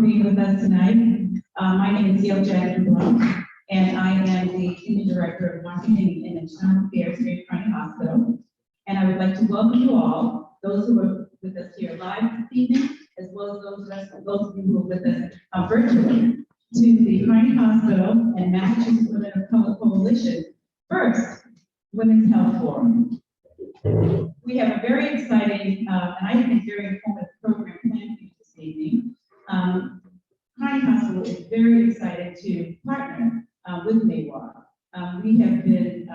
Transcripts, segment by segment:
being with us tonight. My name is Yale Jackson Blum, and I am the Senior Director of Marketing and Internal Affairs here at Carney Hospital. And I would like to welcome you all, those who are with us here live this evening, as well as those of you who are with us virtually, to the Carney Hospital and Massachusetts Women of Color Coalition First Women's Health Forum. We have a very exciting, and I think very informative program planned for you this evening. Carney Hospital is very excited to partner with MAWOCC. We have been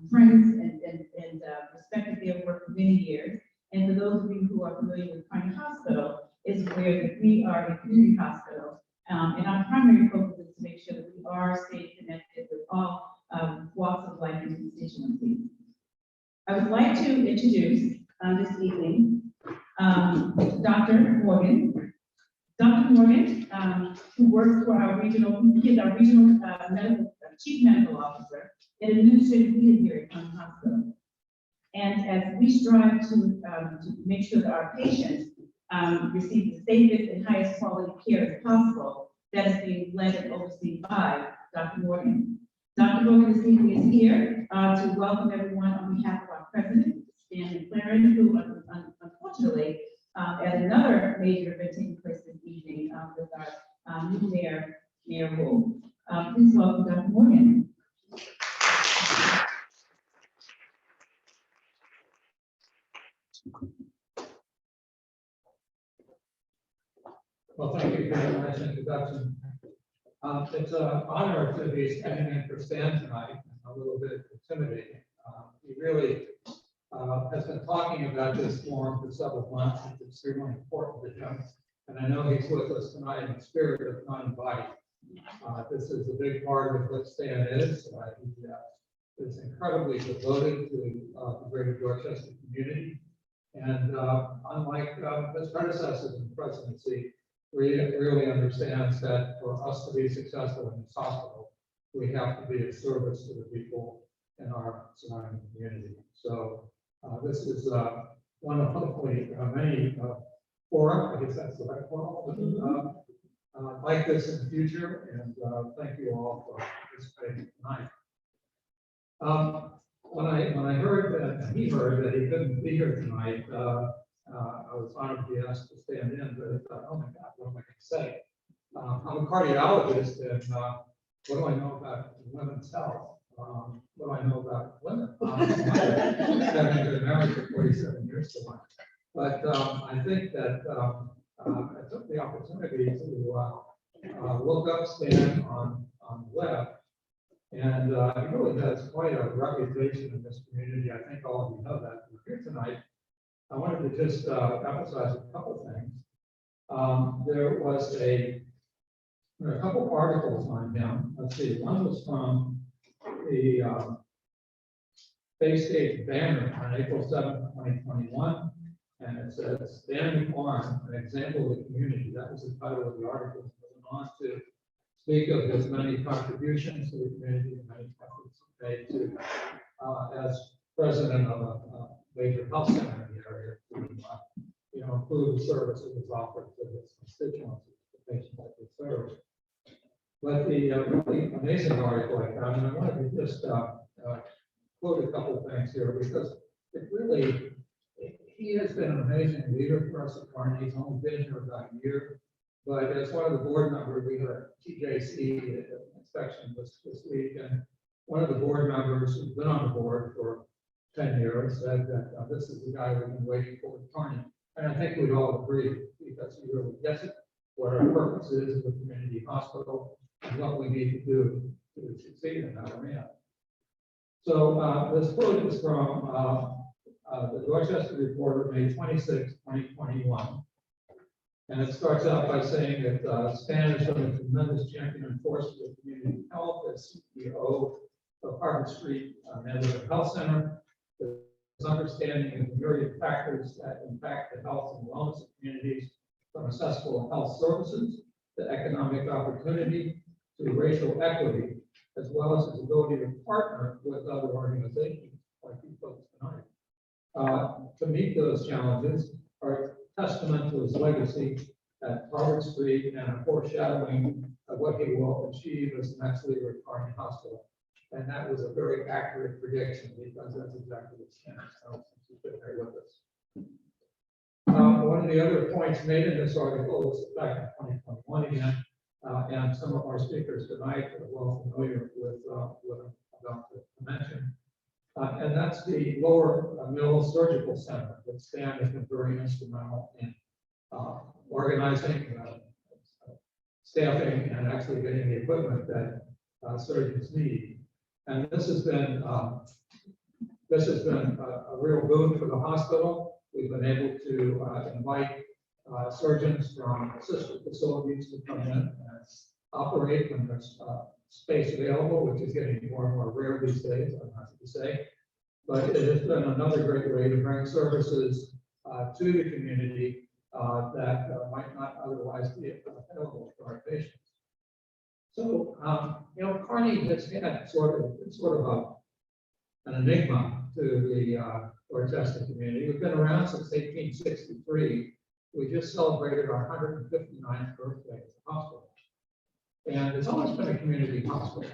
friends and respected their work for many years. And for those of you who are familiar with Carney Hospital, is aware that we are a community hospital. And our primary focus is to make sure that we are staying connected with all walks of life and constituencies. I would like to introduce this evening Dr. Morgan. Dr. Morgan, who works for our regional, he is our regional chief medical officer and administrative lead here at Carney Hospital. And as we strive to make sure that our patients receive the safest and highest quality care as possible, that is being led and overseen by Dr. Morgan. Dr. Morgan this evening is here to welcome everyone on behalf of our president, Stan McLaren, who unfortunately at another major event taking place this evening with our new mayor, Mayor Wu. Please welcome Dr. Morgan. Well, thank you for the nice introduction. It's an honor to be standing in for Stan tonight, a little bit intimidating. He really has been talking about this forum for several months. It's extremely important to him. And I know he's with us tonight in spirit of mind and body. This is a big part of what Stan is. He is incredibly devoted to the greater Dorchester community. And unlike his predecessors in the presidency, really understands that for us to be successful in this hospital, we have to be of service to the people in our surrounding community. So this is one of hopefully many forums, I guess that's the right forum, like this in the future. And thank you all for participating tonight. When I heard that he heard that he couldn't be here tonight, I was honored to be asked to stand in, but I thought, oh my God, what am I going to say? I'm a cardiologist, and what do I know about women's health? What do I know about women? Having been married for 47 years to one. But I think that I took the opportunity to look up Stan on the web, and he really has quite a reputation in this community. I think all of you know that. We're here tonight. I wanted to just emphasize a couple things. There were a couple articles on him. Let's see, one was from the Bay State Banner on April 7th, 2021, and it says, "Stan McLaren, an example of the community." That was the title of the article. It went on to speak of his many contributions to the community and many efforts made to, as president of a major health center in the area, to improve the service that was offered to his constituents, the patients that they serve. But the really amazing article I found, and I wanted to just quote a couple of things here, because he has been an amazing leader for us at Carney. He's only been here about a year, but as one of the board members, we had a TJC inspection this week, and one of the board members who's been on the board for 10 years said that this is the guy we've been waiting for at Carney. And I think we'd all agree, because he really gets it, what our purpose is as a community hospital, and what we need to do to succeed in that arena. So this quote is from the Dorchester Reporter, May 26, 2021. And it starts out by saying that Stan has been a tremendous champion and force for community health as CEO of Harvard Street Neighborhood Health Center. His understanding of the myriad factors that impact the health and wellness of communities, from accessible health services to economic opportunity to racial equity, as well as his ability to partner with other organizations like you folks tonight to meet those challenges, are a testament to his legacy at Harvard Street and a foreshadowing of what he will achieve as the next leader at Carney Hospital. And that was a very accurate prediction because that's exactly what's happening. So he's been there with us. One of the other points made in this article was back in 2021 again, and some of our speakers tonight are well familiar with what I'm about to mention. And that's the Lower Mill Surgical Center that Stan has been very instrumental in organizing, staffing, and actually getting the equipment that surgeons need. And this has been a real boon for the hospital. We've been able to invite surgeons from sister facilities to come in and operate when there's space available, which is getting more and more rare these days, I'm happy to say. But it has been another great way to bring services to the community that might not otherwise be available for our patients. So, you know, Carney has had sort of an enigma to the Dorchester community. We've been around since 1863. We just celebrated our 159th birthday at the hospital. And it's always been a community hospital.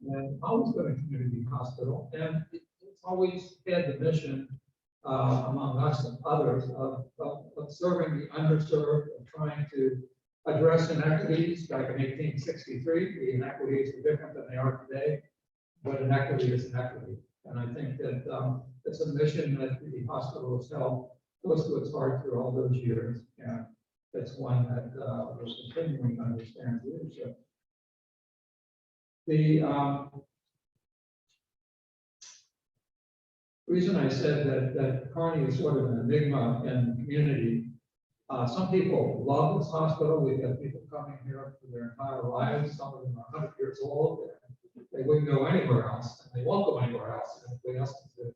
And always been a community hospital. And it's always had the mission, among us and others, of serving the underserved and trying to address inequities. Back in 1863, the inequities were different than they are today, but inequity is inequity. And I think that it's a mission that the hospital has held close to its heart through all those years. And it's one that we're continuing to understand leadership. The reason I said that Carney is sort of an enigma in the community, some people love this hospital. We've had people coming here for their entire lives. Some of them are 100 years old. They wouldn't go anywhere else, and they won't go anywhere else. And if they ask them to.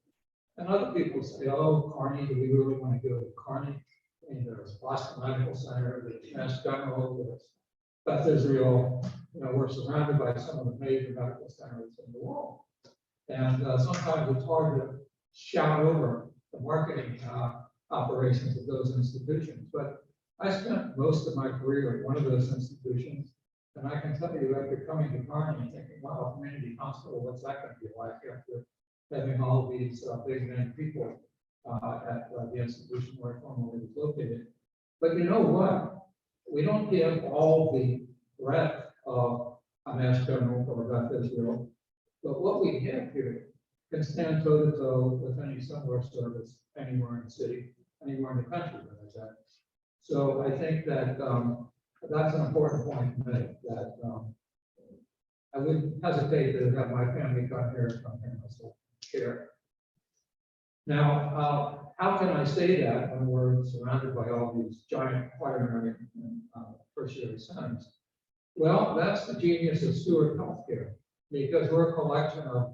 And other people say, "Oh, Carney, do we really want to go to Carney?" And there's Boston Medical Center, there's Mass General, there's Beth Israel. You know, we're surrounded by some of the major medical centers in the world, and sometimes it's hard to shout over the marketing operations of those institutions. But I spent most of my career at one of those institutions, and I can tell you, after coming to Carney and thinking, wow, community hospital, what's that going to be like after having all of these big name people at the institution where I formerly was located. But you know what? We don't give all the breadth of a Mass General or Beth Israel, but what we have here can stand toe to toe with any similar service anywhere in the city, anywhere in the country. So I think that that's an important point to make, that I wouldn't hesitate to have my family come here and myself share. Now, how can I say that when we're surrounded by all these giant primary and tertiary centers? Well, that's the genius of Stewart Healthcare, because we're a collection of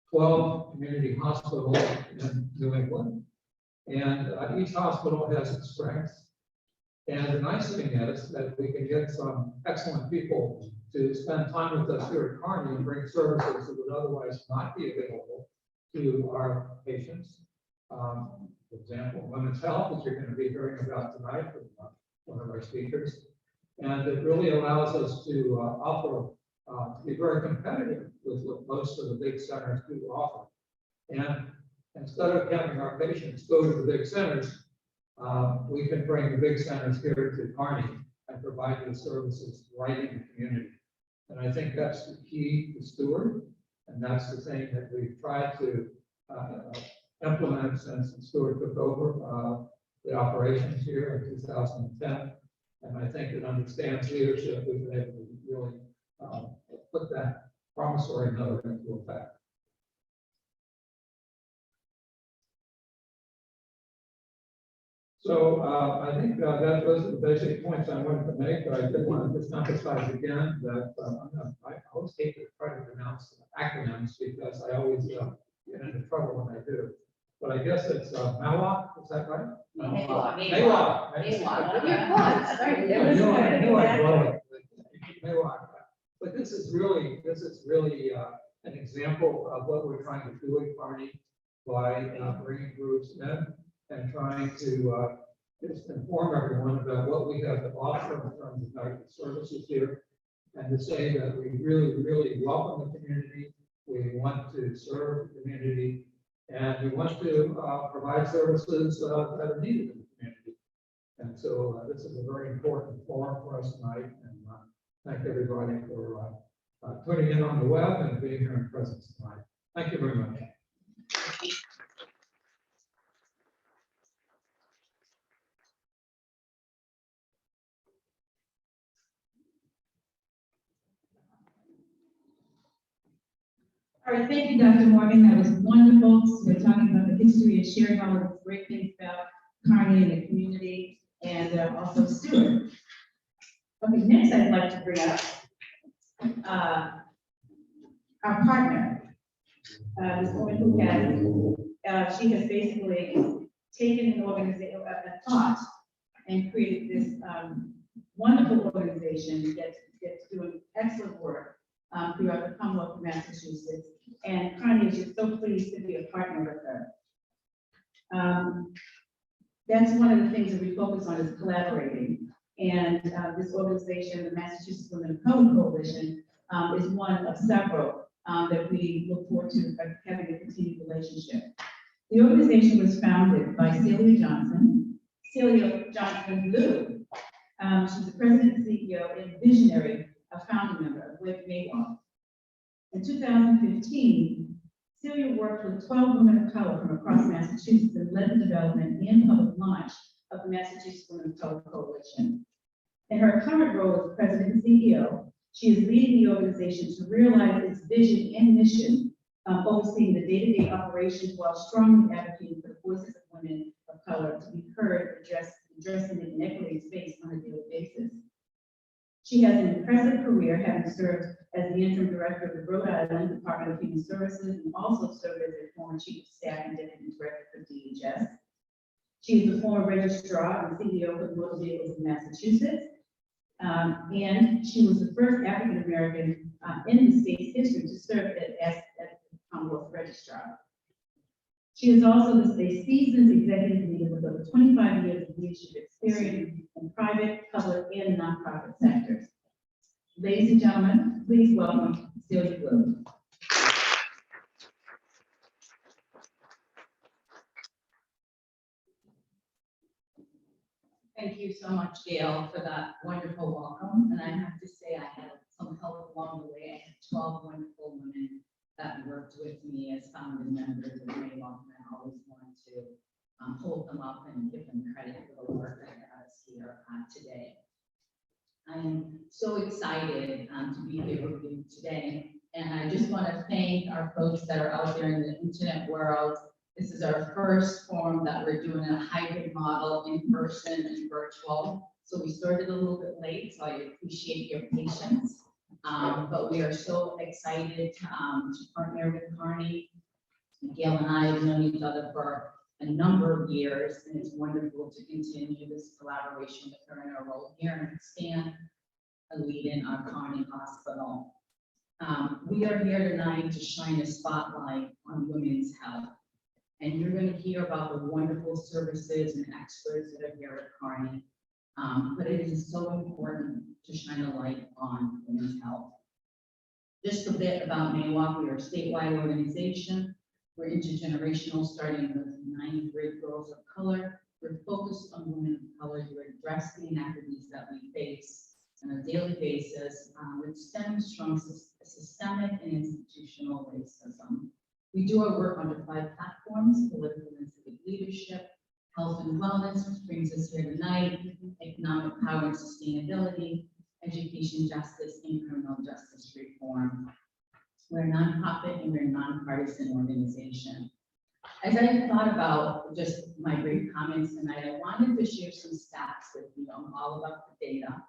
12 community hospitals in New England, and each hospital has its strengths. And the nice thing is that we can get some excellent people to spend time with us here at Carney and bring services that would otherwise not be available to our patients. For example, women's health, which you're going to be hearing about tonight from one of our speakers. And it really allows us to offer, to be very competitive with what most of the big centers do offer. And instead of having our patients go to the big centers, we can bring the big centers here to Carney and provide the services right in the community. And I think that's the key to Stewart, and that's the thing that we've tried to implement since Stewart took over the operations here in 2010. And I think it understands leadership. We've been able to really put that promissory note into effect. So I think that those are the basic points I wanted to make, but I did want to just emphasize again that I always hate to try to pronounce acronyms because I always get into trouble when I do. But I guess it's MAWOCC, is that right? MAWOCC. MAWOCC. But this is really an example of what we're trying to do at Carney. by bringing groups in and trying to just inform everyone about what we have to offer in terms of medical services here, and to say that we really, really welcome the community. We want to serve the community, and we want to provide services that are needed in the community. And so this is a very important forum for us tonight, and thank everybody for tuning in on the web and being here in presence tonight. Thank you very much. All right, thank you, Dr. Morgan. That was wonderful. So we're talking about the history and sharing all of the great things about Carney and the community, and also Stewart. Okay, next I'd like to bring up our partner, this woman who has, she has basically taken an organization, a thought, and created this wonderful organization that's doing excellent work throughout the Commonwealth of Massachusetts. And Carney is just so pleased to be a partner with her. That's one of the things that we focus on is collaborating. And this organization, the Massachusetts Women of Color Coalition, is one of several that we look forward to having a continued relationship. The organization was founded by Celia Johnson. Celia Johnson Blue. She's the president, CEO, and visionary, a founding member with MAWOCC. In 2015, Celia worked with 12 women of color from across Massachusetts and led the development and public launch of the Massachusetts Women of Color Coalition. In her current role as president and CEO, she is leading the organization to realize its vision and mission, overseeing the day-to-day operations while strongly advocating for the voices of women of color to be heard, addressing the inequities faced on a daily basis. She has an impressive career, having served as the interim director of the Rhode Island Department of Human Services and also served as a former chief of staff and deputy director for DHS. She is the former registrar and CEO for the Motor Vehicles of Massachusetts. And she was the first African American in the state's history to serve as Commonwealth Registrar. She is also a seasoned executive leader with over 25 years of leadership experience in private, public, and nonprofit sectors. Ladies and gentlemen, please welcome Celia Blue. Thank you so much, Gail, for that wonderful welcome. And I have to say, I had some help along the way. I had 12 wonderful women that worked with me as founding members of MAWOCC, and I always want to hold them up and give them credit for the work that got us here today. I am so excited to be here with you today. And I just want to thank our folks that are out there in the internet world. This is our first forum that we're doing a hybrid model, in person and virtual. So we started a little bit late, so I appreciate your patience. But we are so excited to partner with Carney. Gail and I have known each other for a number of years, and it's wonderful to continue this collaboration with her in our role here and expand a lead in our Carney Hospital. We are here tonight to shine a spotlight on women's health. And you're going to hear about the wonderful services and experts that are here at Carney. But it is so important to shine a light on women's health. Just a bit about MAWOCC. We are a statewide organization. We're intergenerational, starting with 93 girls of color. We're focused on women of color to address the inequities that we face on a daily basis, which stems from systemic and institutional racism. We do our work under 5 platforms: political and civic leadership, health and wellness, which brings us here tonight, economic power and sustainability, education justice, and criminal justice reform. We're a nonprofit and we're a nonpartisan organization. As I thought about just my brief comments tonight, I wanted to share some stats with you. I'm all about the data,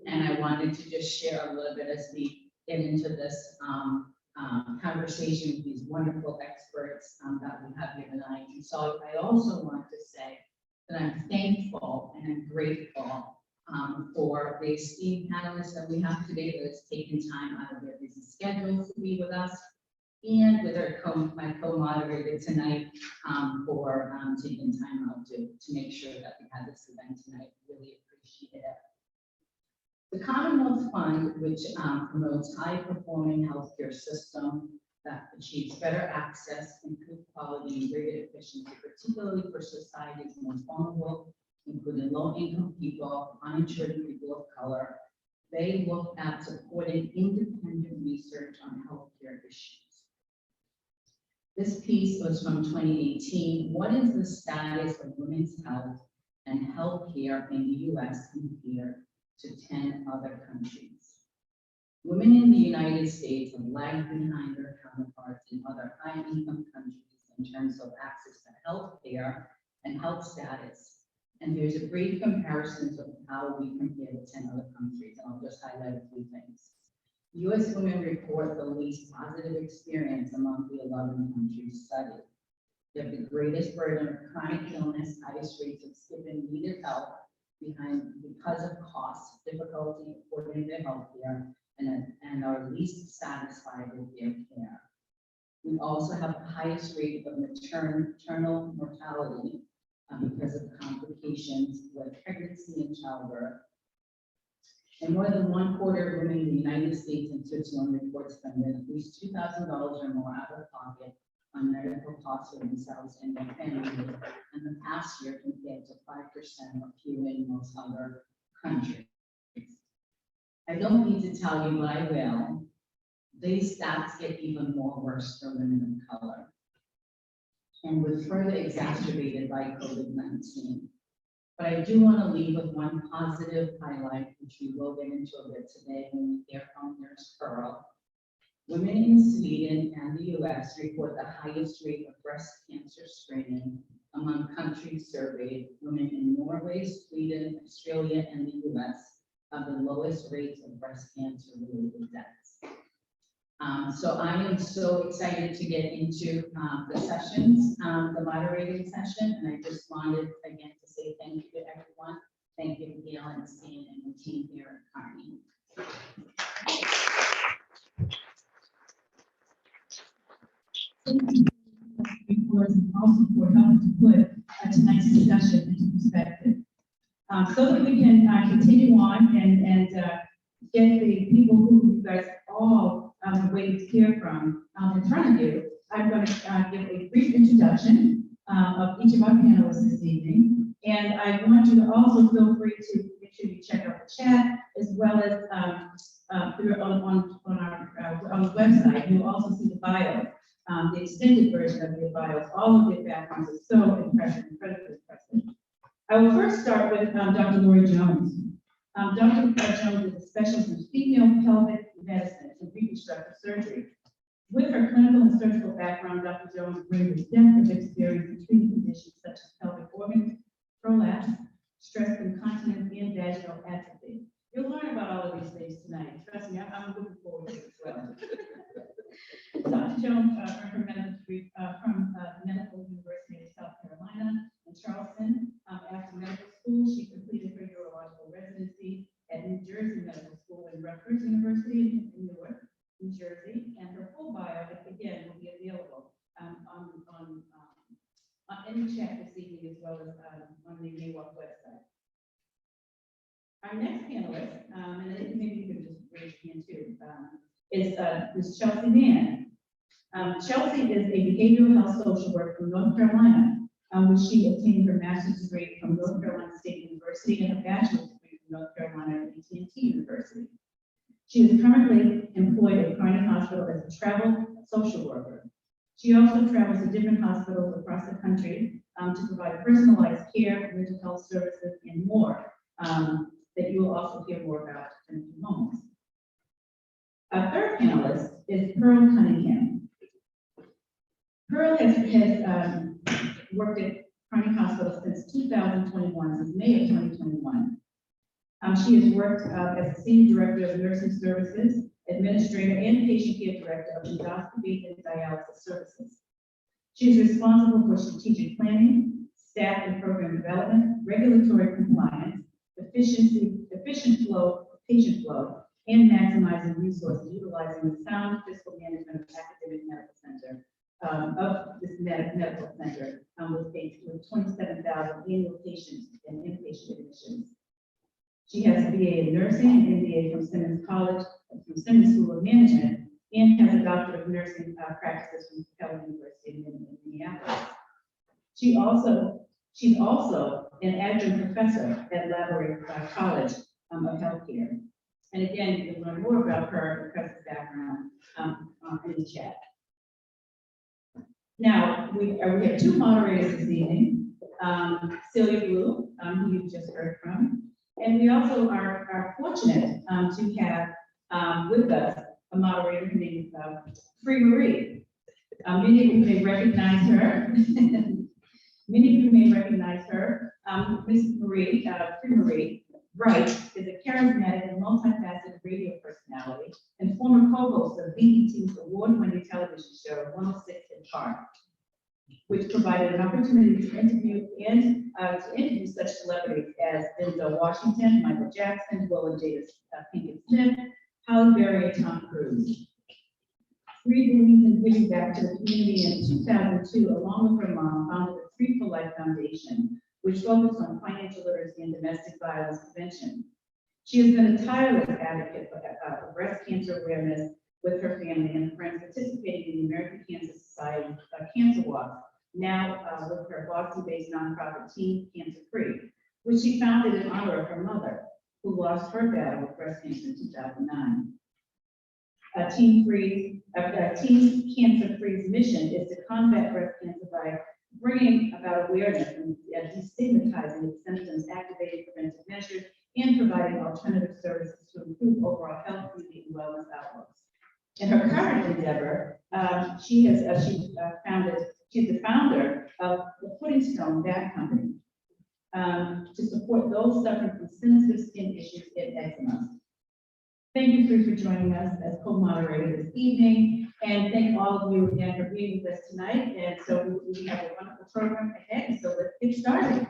and I wanted to just share a little bit as we get into this conversation with these wonderful experts that we have here tonight. And so I also want to say that I'm thankful and I'm grateful for the esteemed panelists that we have today that has taken time out of their busy schedules to be with us. and with my co-moderator tonight, for taking time out to make sure that we had this event tonight. Really appreciate it. The Commonwealth Fund, which promotes high-performing healthcare system that achieves better access, improved quality, and greater efficiency, particularly for society's most vulnerable, including low-income people, uninsured people of color. They look at supporting independent research on healthcare issues. This piece was from 2018. What is the status of women's health and healthcare in the U.S. compared to 10 other countries? Women in the United States have lagged behind their counterparts in other high-income countries in terms of access to healthcare and health status. And there's a brief comparison of how we compare to 10 other countries. And I'll just highlight a few things. U.S. women report the least positive experience among the 11 countries studied. They have the greatest burden of chronic illness, highest rates of skipping needed help because of costs, difficulty affording their health care, and are least satisfied with their care. We also have the highest rate of maternal mortality because of complications with pregnancy and childbirth. And more than 1/4 of women in the United States and Switzerland report spending at least $2,000 or more out of pocket on medical costs for themselves and their families in the past year compared to 5% or fewer in most other countries. I don't need to tell you, but I will. These stats get even more worse for women of color and was further exacerbated by COVID-19. But I do want to leave with one positive highlight, which we will get into a bit today when we hear from Nurse Pearl. Women in Sweden and the US report the highest rate of breast cancer screening among countries surveyed. Women in Norway, Sweden, Australia, and the US have the lowest rates of breast cancer related deaths. So I am so excited to get into the sessions, the moderating session, and I just wanted again to say thank you to everyone. Thank you to Gail and Stan and the team here at Carney. Reports and also for helping to put tonight's discussion into perspective. So that we can continue on and get the people who you guys all waiting to hear from in front of you, I'm going to give a brief introduction of each of our panelists this evening. And I want you to also feel free to make sure you check out the chat as well as on the website. You'll also see the bio, the extended version of their bios. All of their backgrounds are so impressive, incredibly impressive. I will first start with Dr. Lori Jones. Dr. Jones is a specialist in female pelvic medicine and reconstructive surgery. With her clinical and surgical background, Dr. Jones brings a depth of experience in treating conditions such as pelvic organ prolapse, stress incontinence, and vaginal atrophy. You'll learn about all of these things tonight. Trust me, I'm looking forward to it as well. Dr. Jones earned her medical degree from Medical University of South Carolina in Charleston. After medical school, she completed her urological residency at New Jersey Medical School and Rutgers University in Newark, New Jersey. And her full bio, again, will be available on any chat this evening as well as on the MAWOCC website. Our next panelist, and then maybe you can just raise your hand too, is Ms. Chelsey Mann. Chelsey is a behavioral health social worker from North Carolina, which she obtained her master's degree from North Carolina State University and a bachelor's degree from North Carolina A&T University. She is currently employed at Carney Hospital as a travel social worker. She also travels to different hospitals across the country to provide personalized care, mental health services, and more that you will also hear more about in a few moments. Our third panelist is Pearl Cunningham. Pearl has worked at Carney Hospital since 2021, since May of 2021. She has worked as a Senior Director of Nursing Services, Administrator, and Patient Care Director of Endoscopy and Dialysis Services. She is responsible for strategic planning, staff and program development, regulatory compliance, efficient patient flow, and maximizing resources utilizing the sound fiscal management of academic medical center, of this medical center, with 27,000 annual patients and inpatient admissions. She has a BA in nursing and MBA from Simmons College, from Simmons School of Management, and has a doctorate of nursing practices from Keller University in Minneapolis. She's also an adjunct professor at Laborator College of Healthcare. And again, you can learn more about her impressive background in the chat. Now, we have two moderators this evening, Celia Blue, who you just heard from, and we also are fortunate to have with us a moderator named Free Marie. Many of you may recognize her. Many of you may recognize her. Miss Marie, Free Marie Wright is a charismatic and multifaceted radio personality and former co-host of BET's award-winning television show 106 and Carney, which provided an opportunity to interview such celebrities as Denzel Washington, Michael Jackson, Will and Jada Pinkett Smith, Halle Berry, and Tom Cruise. Free believes in giving back to the community. In 2002, along with her mom, founded the Free for Life Foundation, which focused on financial literacy and domestic violence prevention. She has been a tireless advocate for breast cancer awareness with her family and friends, participating in the American Cancer Society Cancer Walk, now with her Boston-based nonprofit Team Cancer Free, which she founded in honor of her mother, who lost her battle with breast cancer in 2009. Team Cancer Free's mission is to combat breast cancer by bringing about awareness and destigmatizing its symptoms, activating preventive measures, and providing alternative services to improve overall health, beauty, and wellness outlooks. In her current endeavor, she's the founder of the Pudding Stone Bath Company to support those suffering from sensitive skin issues and eczema. Thank you, Free, for joining us as co-moderator this evening, and thank all of you again for being with us tonight. And so we have a wonderful program ahead, so let's get started.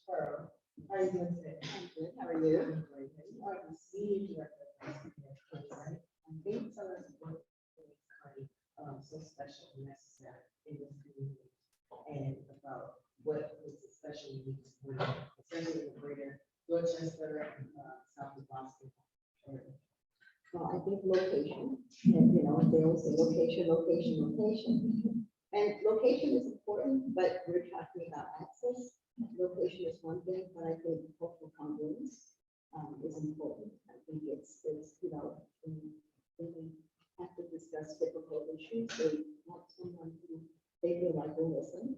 Pearl. How are you doing today? I'm good. How are you? I'm great. You are the senior director of right? I think so that's what makes Carney so special and necessary in this community, and about what is especially needs, especially in the greater Dorchester and south of Boston area. Well, I think location, and they always say location, location, location. And location is important, but we're talking about access. Location is one thing, but I think cultural congruence is important. I think it's when we have to discuss difficult issues, they want someone who they feel like will listen.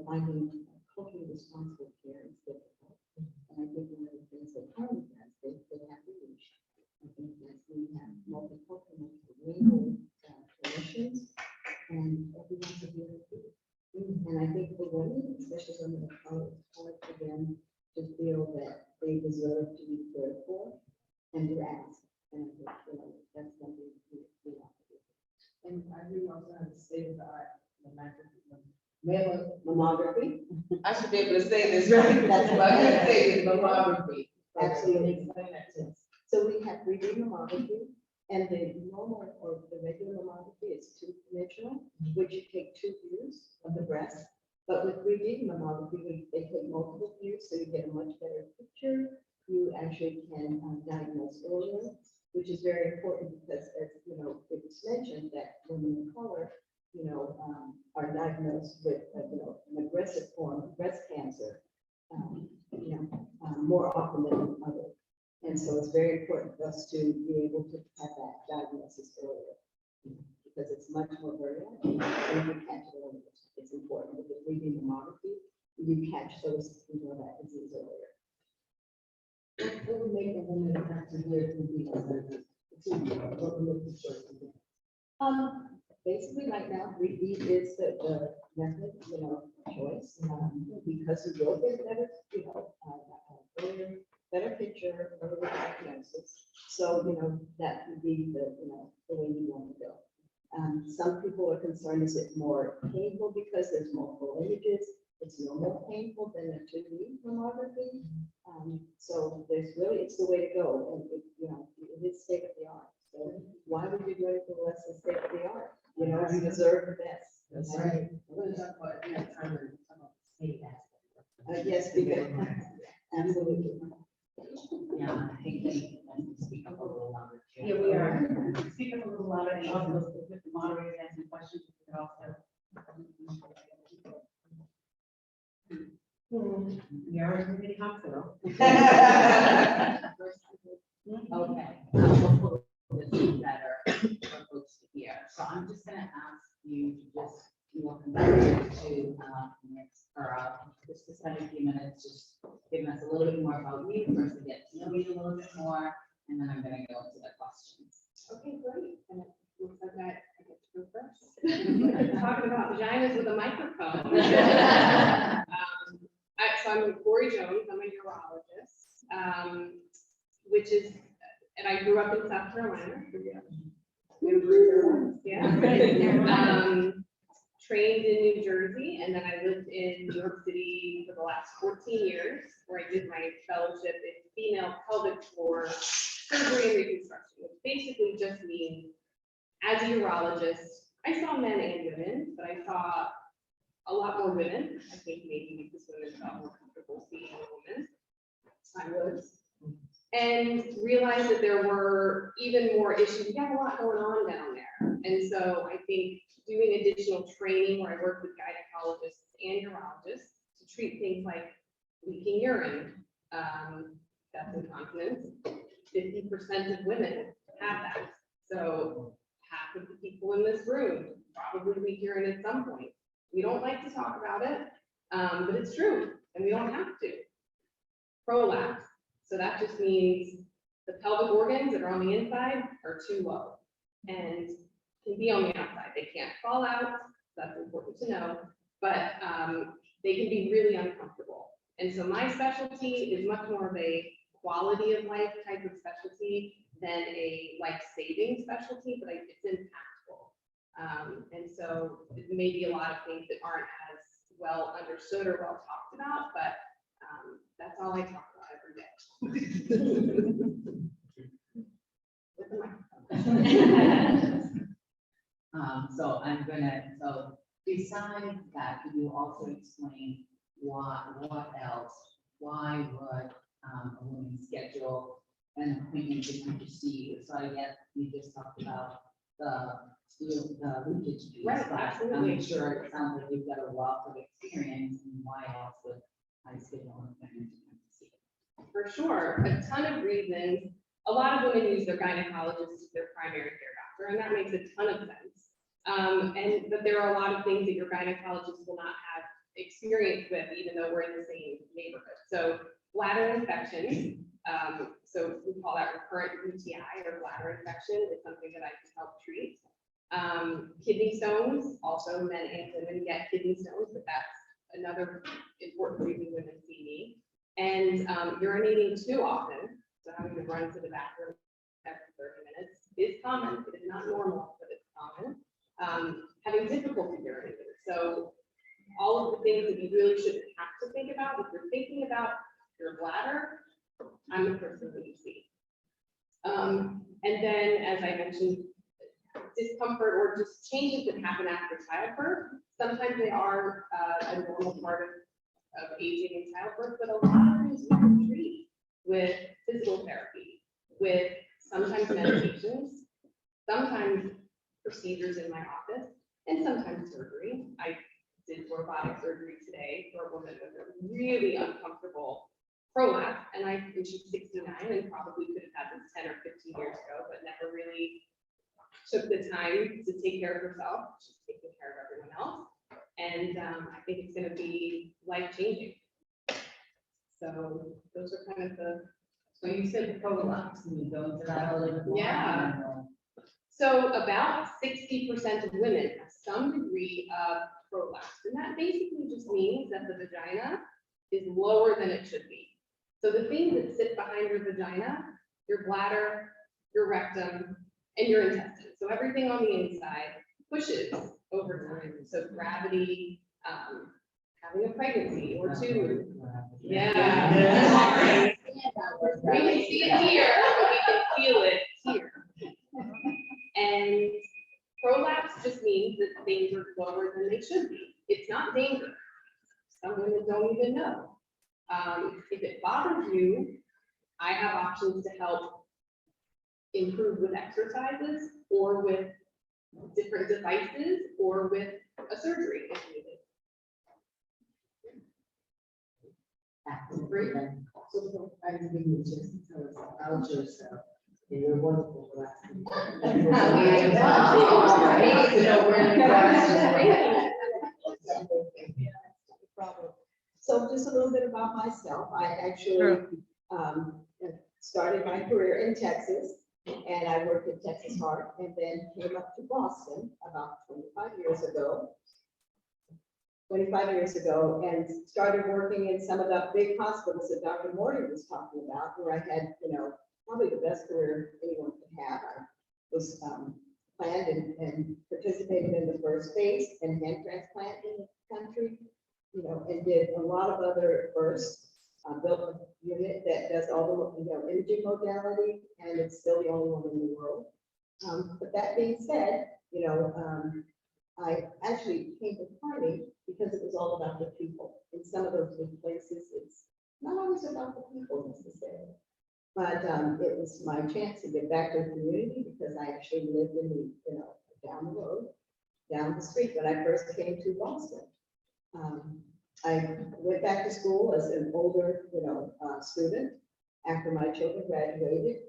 Finding culturally responsible care is difficult. And I think one of the things that Carney has, they have to reach. I think that we have multicultural, multilingual clinicians, and everyone's a human being. And I think for women, especially women of color, for them to feel that they deserve to be cared for and to ask. And I think, that's something we have to do. And I really also have to say that Mammography. I should be able to say this right. That's But I gotta say it, mammography. Absolutely. So we have 3D mammography, and the normal or the regular mammography is two-dimensional, which you take two views of the breast. But with 3D mammography, they take multiple views, so you get a much better picture. You actually can diagnose earlier, which is very important because, as it was mentioned that women of color, are diagnosed with an aggressive form of breast cancer, more often than others. And so it's very important for us to be able to have that diagnosis earlier, because it's much more virulent and you catch it earlier. It's important with the 3D mammography, you catch those that disease earlier. What would make a woman have to live in the Basically, right now, 3D is the method, of choice, because you will get better, better picture, earlier diagnosis. So, that would be the way you want to go. Some people are concerned, is it more painful because there's multiple images? It's no more painful than a 2D mammography. So there's really, it's the way to go, and it is state of the art. So why would you do anything less than state of the art? You deserve the best. That's right. We're gonna talk about it next time, we're talking about state aspect. Yes, because, absolutely. Yeah, I think they can speak up a little louder. too. Yeah, we are. Speak up a little louder, and also with the moderators asking questions, we could also. We are a community hospital. Okay. Hopefully this is better for folks to hear. So I'm just gonna ask you to just, come back to, next Pearl, just to spend a few minutes, just giving us a little bit more about you, first to get to know you a little bit more, and then I'm gonna go into the questions. Okay, great. And it looks like I get to go first. Talking about vaginas with a microphone. So I'm Corey Jones, I'm a urologist, which is, and I grew up in South Carolina. Yeah. Trained in New Jersey, and then I lived in New York City for the last 14 years, where I did my fellowship in female pelvic floor surgery and reconstruction, which basically just means, as a urologist, I saw men and women, but I saw a lot more women. I think maybe because women felt more comfortable seeing a woman. I was. And realized that there were even more issues. We have a lot going on down there. And so I think doing additional training where I work with gynecologists and urologists to treat things like leaking urine, that's incontinence. 50% of women have that. So half of the people in this room probably leak urine at some point. We don't like to talk about it, but it's true, and we don't have to. Prolapse. So that just means the pelvic organs that are on the inside are too low and can be on the outside. They can't fall out. That's important to know, but they can be really uncomfortable. And so my specialty is much more of a quality of life type of specialty than a life-saving specialty, but it's impactful. And so it may be a lot of things that aren't as well understood or well talked about, but that's all I talk about every day. With the microphone. So besides that, could you also explain what else, why would a woman schedule an appointment to come to see you? So I guess you just talked about the leakage piece, Right, but absolutely. I'm sure it sounds like you've got a wealth of experience, and why else would I schedule an appointment to come to see you? For sure, a ton of reasons. A lot of women use their gynecologist as their primary care doctor, and that makes a ton of sense. But there are a lot of things that your gynecologist will not have experience with, even though we're in the same neighborhood. So bladder infections, so we call that recurrent UTI or bladder infection, is something that I can help treat. Kidney stones, also men and women get kidney stones, but that's another important reason women see me. And urinating too often, so having to run to the bathroom every 30 minutes is common. It is not normal, but it's common. Having difficulty urinating. So all of the things that you really shouldn't have to think about, if you're thinking about your bladder, I'm the person that you see. And then, as I mentioned, discomfort or just changes that happen after childbirth. Sometimes they are a normal part of aging in childbirth, but a lot of things we can treat with physical therapy, with sometimes medications, sometimes procedures in my office, and sometimes surgery. I did robotic surgery today for a woman with a really uncomfortable prolapse, and she's 69 and probably could have had this 10 or 15 years ago, but never really took the time to take care of herself. She's taking care of everyone else. And I think it's going to be life-changing. So those are kind of the. So you said prolapse, can you go into that a little bit more? Yeah. So about 60% of women have some degree of prolapse. And that basically just means that the vagina is lower than it should be. So the things that sit behind your vagina, your bladder, your rectum, and your intestines. So everything on the inside pushes over time. So gravity, having a pregnancy or two. Yeah. We can see it here, but we can feel it here. And prolapse just means that things are lower than they should be. It's not dangerous. Some women don't even know. If it bothers you, I have options to help improve with exercises or with different devices or with a surgery if needed. Great. So I can give you just tell us about yourself and your wonderful So just a little bit about myself. I actually started my career in Texas, and I worked at Texas Heart, and then came up to Boston about 25 years ago. 25 years ago, and started working in some of the big hospitals that Dr. Morty was talking about, where I had, probably the best career anyone could have. I was planned and participated in the first phase and hand transplant in the country, and did a lot of other firsts. Built a unit that does all the, imaging modality, and it's still the only one in the world. But that being said, I actually came to Carney because it was all about the people. In some of those big places, it's not always about the people necessarily. But it was my chance to get back to the community because I actually lived in the, down the road, down the street when I first came to Boston. I went back to school as an older, student after my children graduated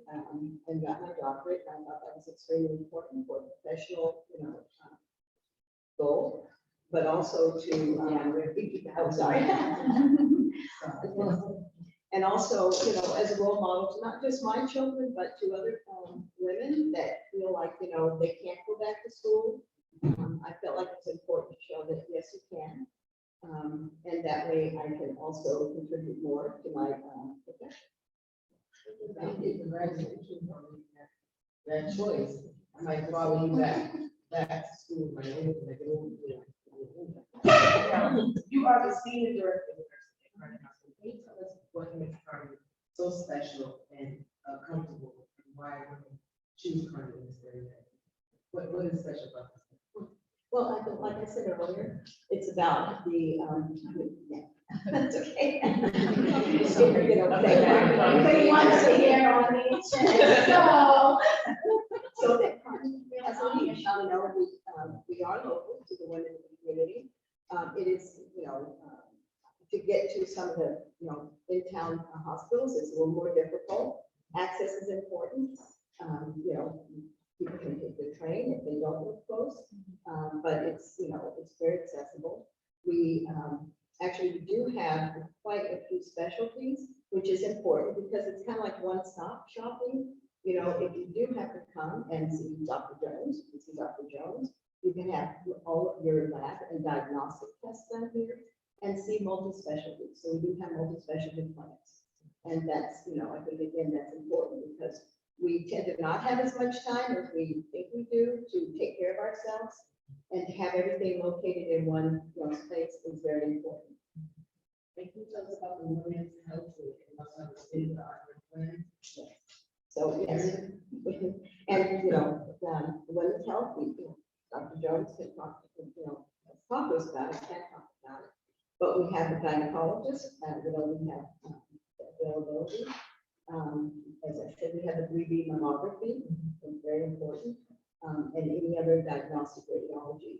and got my doctorate. I thought that was extremely important for professional, goal, but also to, I'm sorry. And also, as a role model to not just my children, but to other women that feel like, they can't go back to school. I felt like it's important to show that, yes, you can. And that way I can also contribute more to my profession. Thank you. Congratulations on that choice. I might follow you back to school. You are the senior director of the Nursing at Carney Hospital. Can you tell us what makes Carney so special and comfortable, and why women choose Carney in this area? What is special about this? Well, I think, like I said earlier, it's about the, that's okay. Everybody wants to hear on me. So that Carney has a niche, we are local to the women in the community. It is, to get to some of the, in-town hospitals is a little more difficult. Access is important. People can take the train if they don't live close, but it's, it's very accessible. We actually do have quite a few specialties, which is important because it's kind of like one-stop shopping. If you do have to come and see Dr. Jones, you can see Dr. Jones. You can have all of your lab and diagnostic tests done here and see multi-specialties. So we do have multi-specialty clinics. And that's, I think again, that's important because we tend to not have as much time as we think we do to take care of ourselves, and to have everything located in one space is very important. Thank you. Tell us about the women's health and also the state of the art plan. So yes, and the women's health, Dr. Jones can talk to us about it, can't talk about it. But we have a gynecologist, we have availability. As I said, we have a 3D mammography, it's very important, and any other diagnostic radiology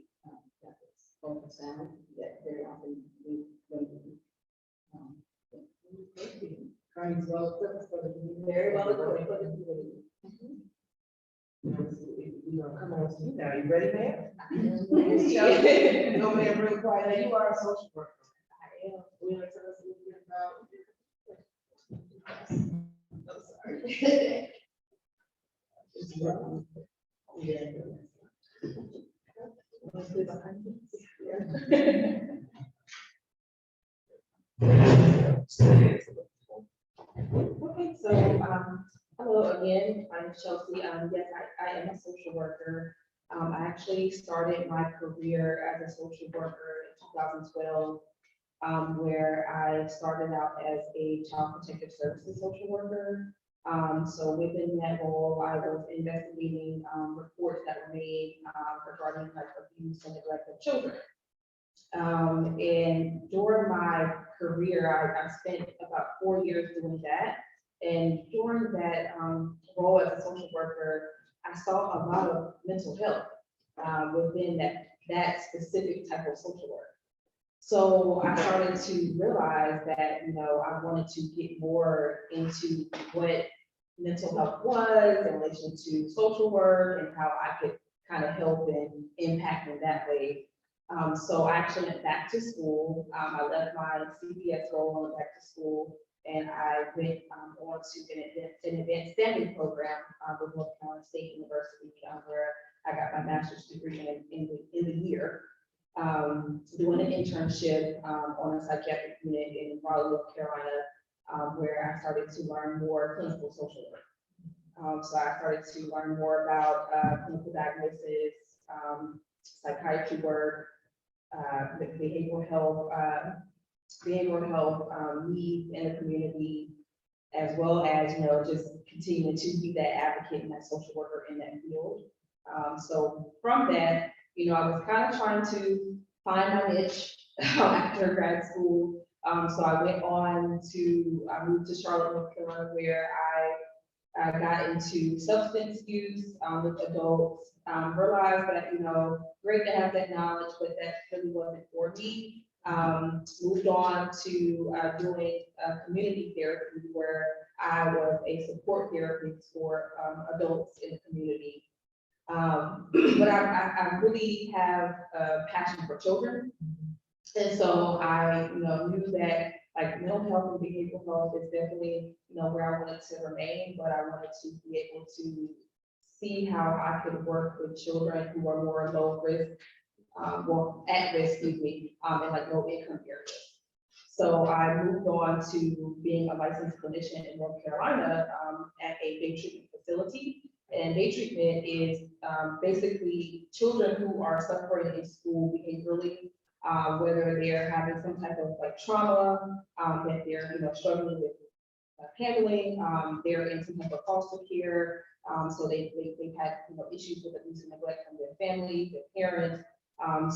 that is ultrasound that very often we Carney's well equipped for the community. very well equipped for the community. We're gonna come on to you now. You ready, ma'am? Chelsey, go over there real quiet. Now, you are a social worker. I am. Will you tell us a little bit about? I'm sorry. Okay, so Hello again, I'm Chelsey. Yes, I am a social worker. I actually started my career as a social worker in 2012, where I started out as a child protective services social worker. So within that role, I was investigating, reports that were made, regarding like abuse and neglect of children. And during my career, I spent about 4 years doing that. And during that role as a social worker, I saw a lot of mental health within that specific type of social work. So I started to realize that, I wanted to get more into what mental health was in relation to social work and how I could kind of help and impact in that way. So I actually went back to school. I left my CPS role and went back to school, and I went on to an advanced standing program with North Carolina State University, where I got my master's degree in the year, doing an internship on a psychiatric unit in Raleigh, North Carolina, where I started to learn more clinical social work. So I started to learn more about clinical diagnosis, psychiatry work, behavioral health needs in the community, as well as, just continuing to be that advocate and that social worker in that field. So from that, I was kind of trying to find my niche after grad school. So I moved to Charlotte, North Carolina, where I got into substance use with adults, realized that, great to have that knowledge, but that really wasn't for me. Moved on to doing community therapy, where I was a support therapist for adults in the community. But I really have a passion for children. And so I, knew that like mental health and behavioral health is definitely, where I wanted to remain, but I wanted to be able to see how I could work with children who are more low risk, at risk, excuse me, in like low income areas. So I moved on to being a licensed clinician in North Carolina at a day treatment facility. And day treatment is basically children who are suffering in school behaviorally, whether they're having some type of like trauma, that they're struggling with handling, they're in some type of foster care, so they've had issues with abuse and neglect from their family, their parents.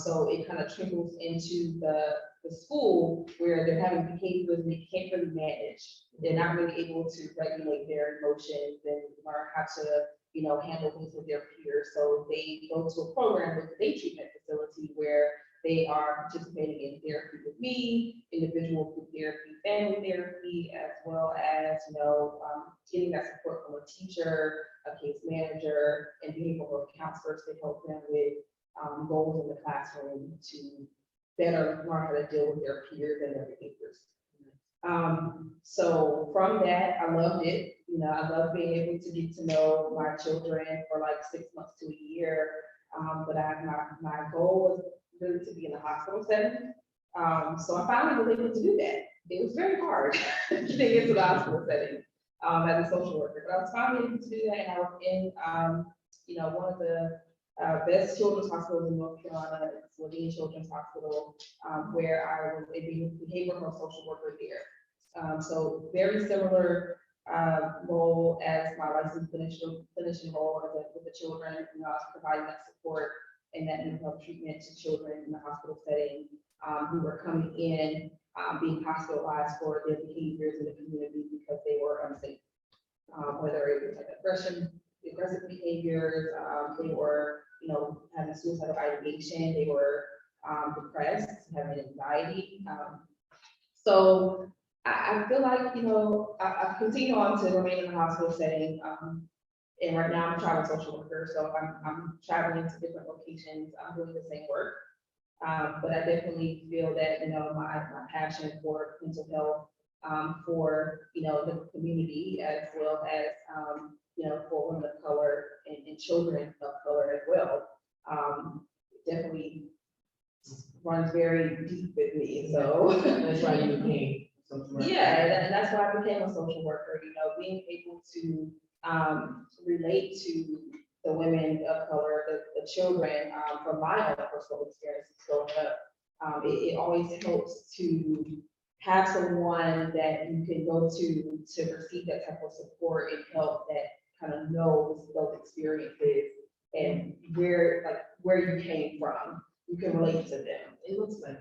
So it kind of trickles into the school where they're having behaviors and they can't really manage. They're not really able to regulate their emotions and learn how to handle things with their peers. So they go to a program with the day treatment facility where they are participating in therapy with me, individual group therapy, family therapy, as well as, getting that support from a teacher, a case manager, and behavioral health counselors to help them with goals in the classroom to better learn how to deal with their peers and their behaviors. So from that, I loved it. I love being able to get to know my children for like 6 months to a year. But my goal was really to be in a hospital setting. So I finally was able to do that. It was very hard getting into the hospital setting as a social worker, but I was finally able to do that. And I was in, one of the best children's hospitals in North Carolina, it's Levine Children's Hospital, where I was a behavioral health social worker there. So very similar role as my licensed clinician role with the children. I was providing that support and that mental health treatment to children in the hospital setting who were coming in, being hospitalized for their behaviors in the community because they were unsafe. Whether it was like aggressive behaviors, they were, having suicidal ideation, they were depressed, having anxiety. So I feel like, I've continued on to remain in the hospital setting. And right now I'm a travel social worker, so I'm traveling to different locations. I'm doing the same work. But I definitely feel that, my passion for mental health, for, the community, as well as, for women of color and children of color as well, definitely runs very deep with me. So That's why you became social worker. yeah, and that's why I became a social worker, being able to relate to the women of color, the children, from my own personal experiences growing up. It always helps to have someone that you can go to receive that type of support and help that kind of knows those experiences and where you came from. You can relate to them. It looks like.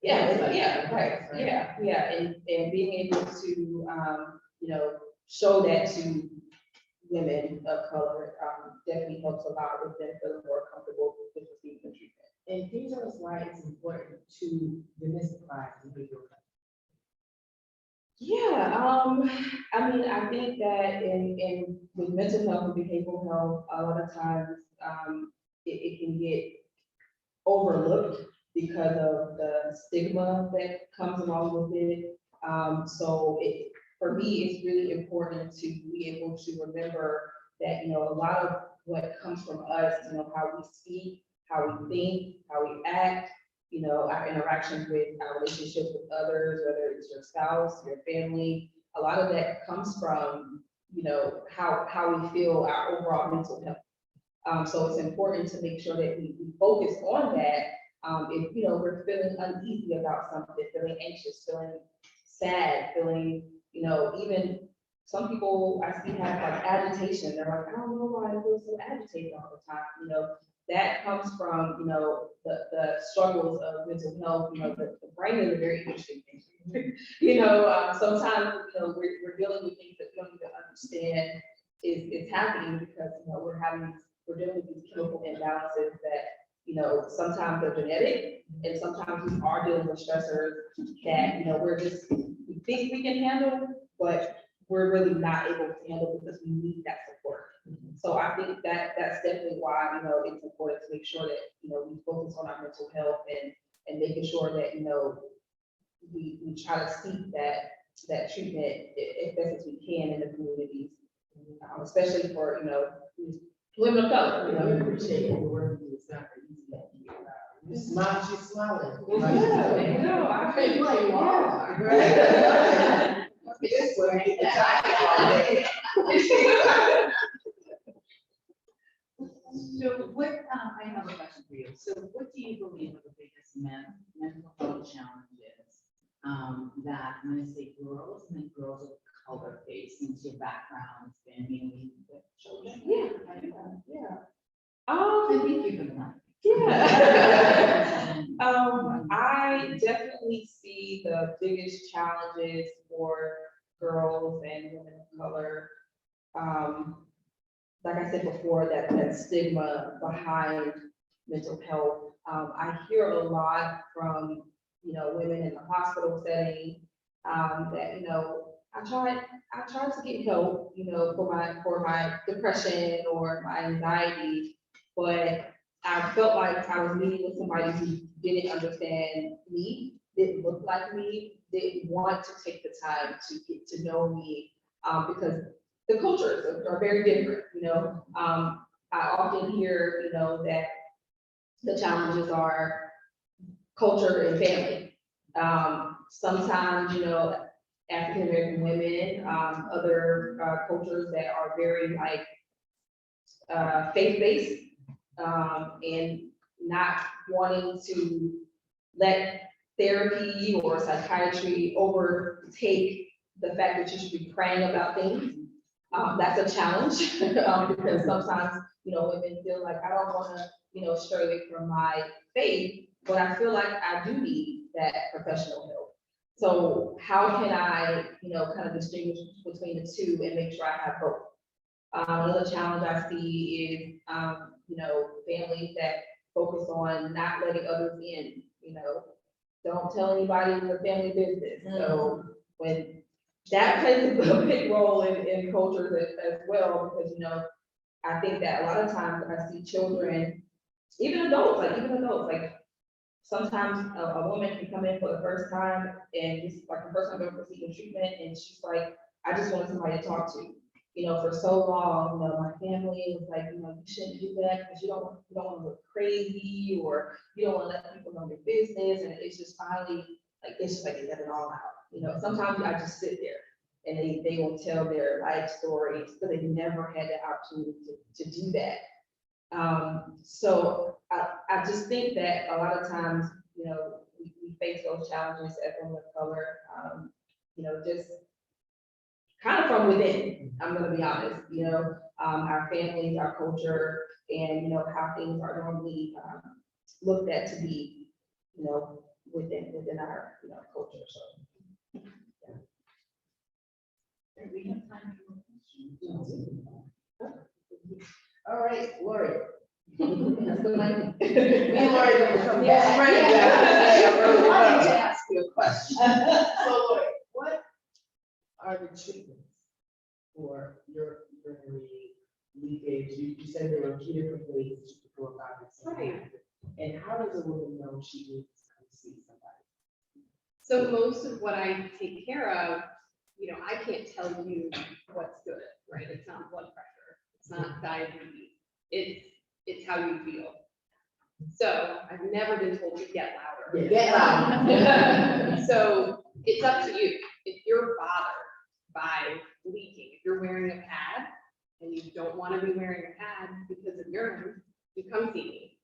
Yeah, right, yeah, and being able to, show that to women of color, definitely helps a lot with them feeling more comfortable with receiving the treatment. And these are why it's important to demystify behavioral health. Yeah, I mean, I think that with mental health and behavioral health, a lot of times, it can get overlooked because of the stigma that comes along with it. So for me, it's really important to be able to remember that, a lot of what comes from us, how we speak, how we think, how we act, our interactions with our relationships with others, whether it's your spouse, your family, a lot of that comes from, how we feel, our overall mental health. So it's important to make sure that we focus on that. If, we're feeling uneasy about something, feeling anxious, feeling sad, feeling, even some people I see have like agitation. They're like, I don't know why I feel so agitated all the time. That comes from, the struggles of mental health. The brain is a very interesting thing. Sometimes, we're dealing with things that we don't even understand is happening because, we're dealing with these chemical imbalances that, sometimes they're genetic and sometimes we are dealing with stressors that, we think we can handle, but we're really not able to handle because we need that support. So I think that that's definitely why, it's important to make sure that, we focus on our mental health and making sure that, we try to seek that treatment as best as we can in the communities, especially for, women of color. I appreciate the work you do. It's not easy. She's smiling. Yeah, I feel like, This way, So what, I have a question for you. So what do you believe are the biggest mental health challenges that I'm going to say girls and then girls of color face since your background has been mainly with children? yeah. I think you can learn. Yeah. I definitely see the biggest challenges for girls and women of color. Like I said before, that stigma behind mental health. I hear a lot from, women in the hospital setting, that, I tried to get help, for my depression or my anxiety, but I felt like I was meeting with somebody who didn't understand me, didn't look like me, didn't want to take the time to get to know me, because the cultures are very different, I often hear, that the challenges are culture and family. Sometimes, African American women, other cultures that are very like faith-based, and not wanting to let therapy or psychiatry overtake the fact that you should be praying about things. That's a challenge because sometimes, women feel like I don't want to, stray away from my faith, but I feel like I do need that professional help. So how can I, kind of distinguish between the two and make sure I have both? Another challenge I see is, families that focus on not letting others in, don't tell anybody in the family business. So when that plays a big role in cultures as well, because, I think that a lot of times I see children, even adults, like sometimes a woman can come in for the first time and just like the first time they're receiving treatment and she's like, I just want somebody to talk to. For so long, my family was like, you shouldn't do that because you don't want to look crazy or you don't want to let people know your business. And it's just finally like, it's just like they let it all out. Sometimes I just sit there and they will tell their life stories, but they never had the opportunity to do that. So I just think that a lot of times, you know, we face those challenges as women of color, you know, just kind of from within, I'm gonna be honest, you know, our families, our culture, and, you know, how things are normally looked at to be, you know, within our, you know, culture, so. We have time for questions. All right, Lori. That's the mic. Me and Lori are gonna come Yeah, back. right, I yeah. wanted to ask you a question. So Lori, what are the treatments for your urinary leakage? You said there were a few different ways that you could go about it. Right. And how does a woman know she needs to come see somebody? So most of what I take care of, you know, I can't tell you what's good, right? It's not blood pressure, it's not diabetes, it's how you feel. So I've never been told to get louder. Get loud. So it's up to you. If you're bothered by leaking, if you're wearing a pad and you don't want to be wearing a pad because of urine, you come see me.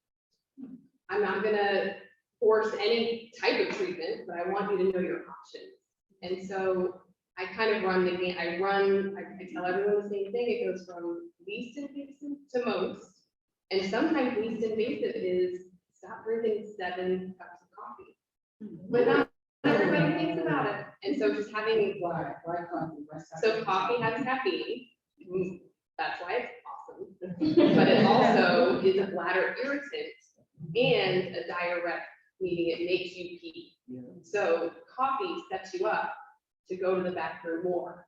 I'm not gonna force any type of treatment, but I want you to know your options. And so I kind of run the game. I tell everyone the same thing. It goes from least invasive to most. And sometimes least invasive is stop drinking 7 cups of coffee. But not everybody thinks about it. And so just having, Why coffee? so coffee has caffeine. That's why it's awesome. But it also is a bladder irritant and a diuretic, meaning it makes you pee. So coffee sets you up to go to the bathroom more.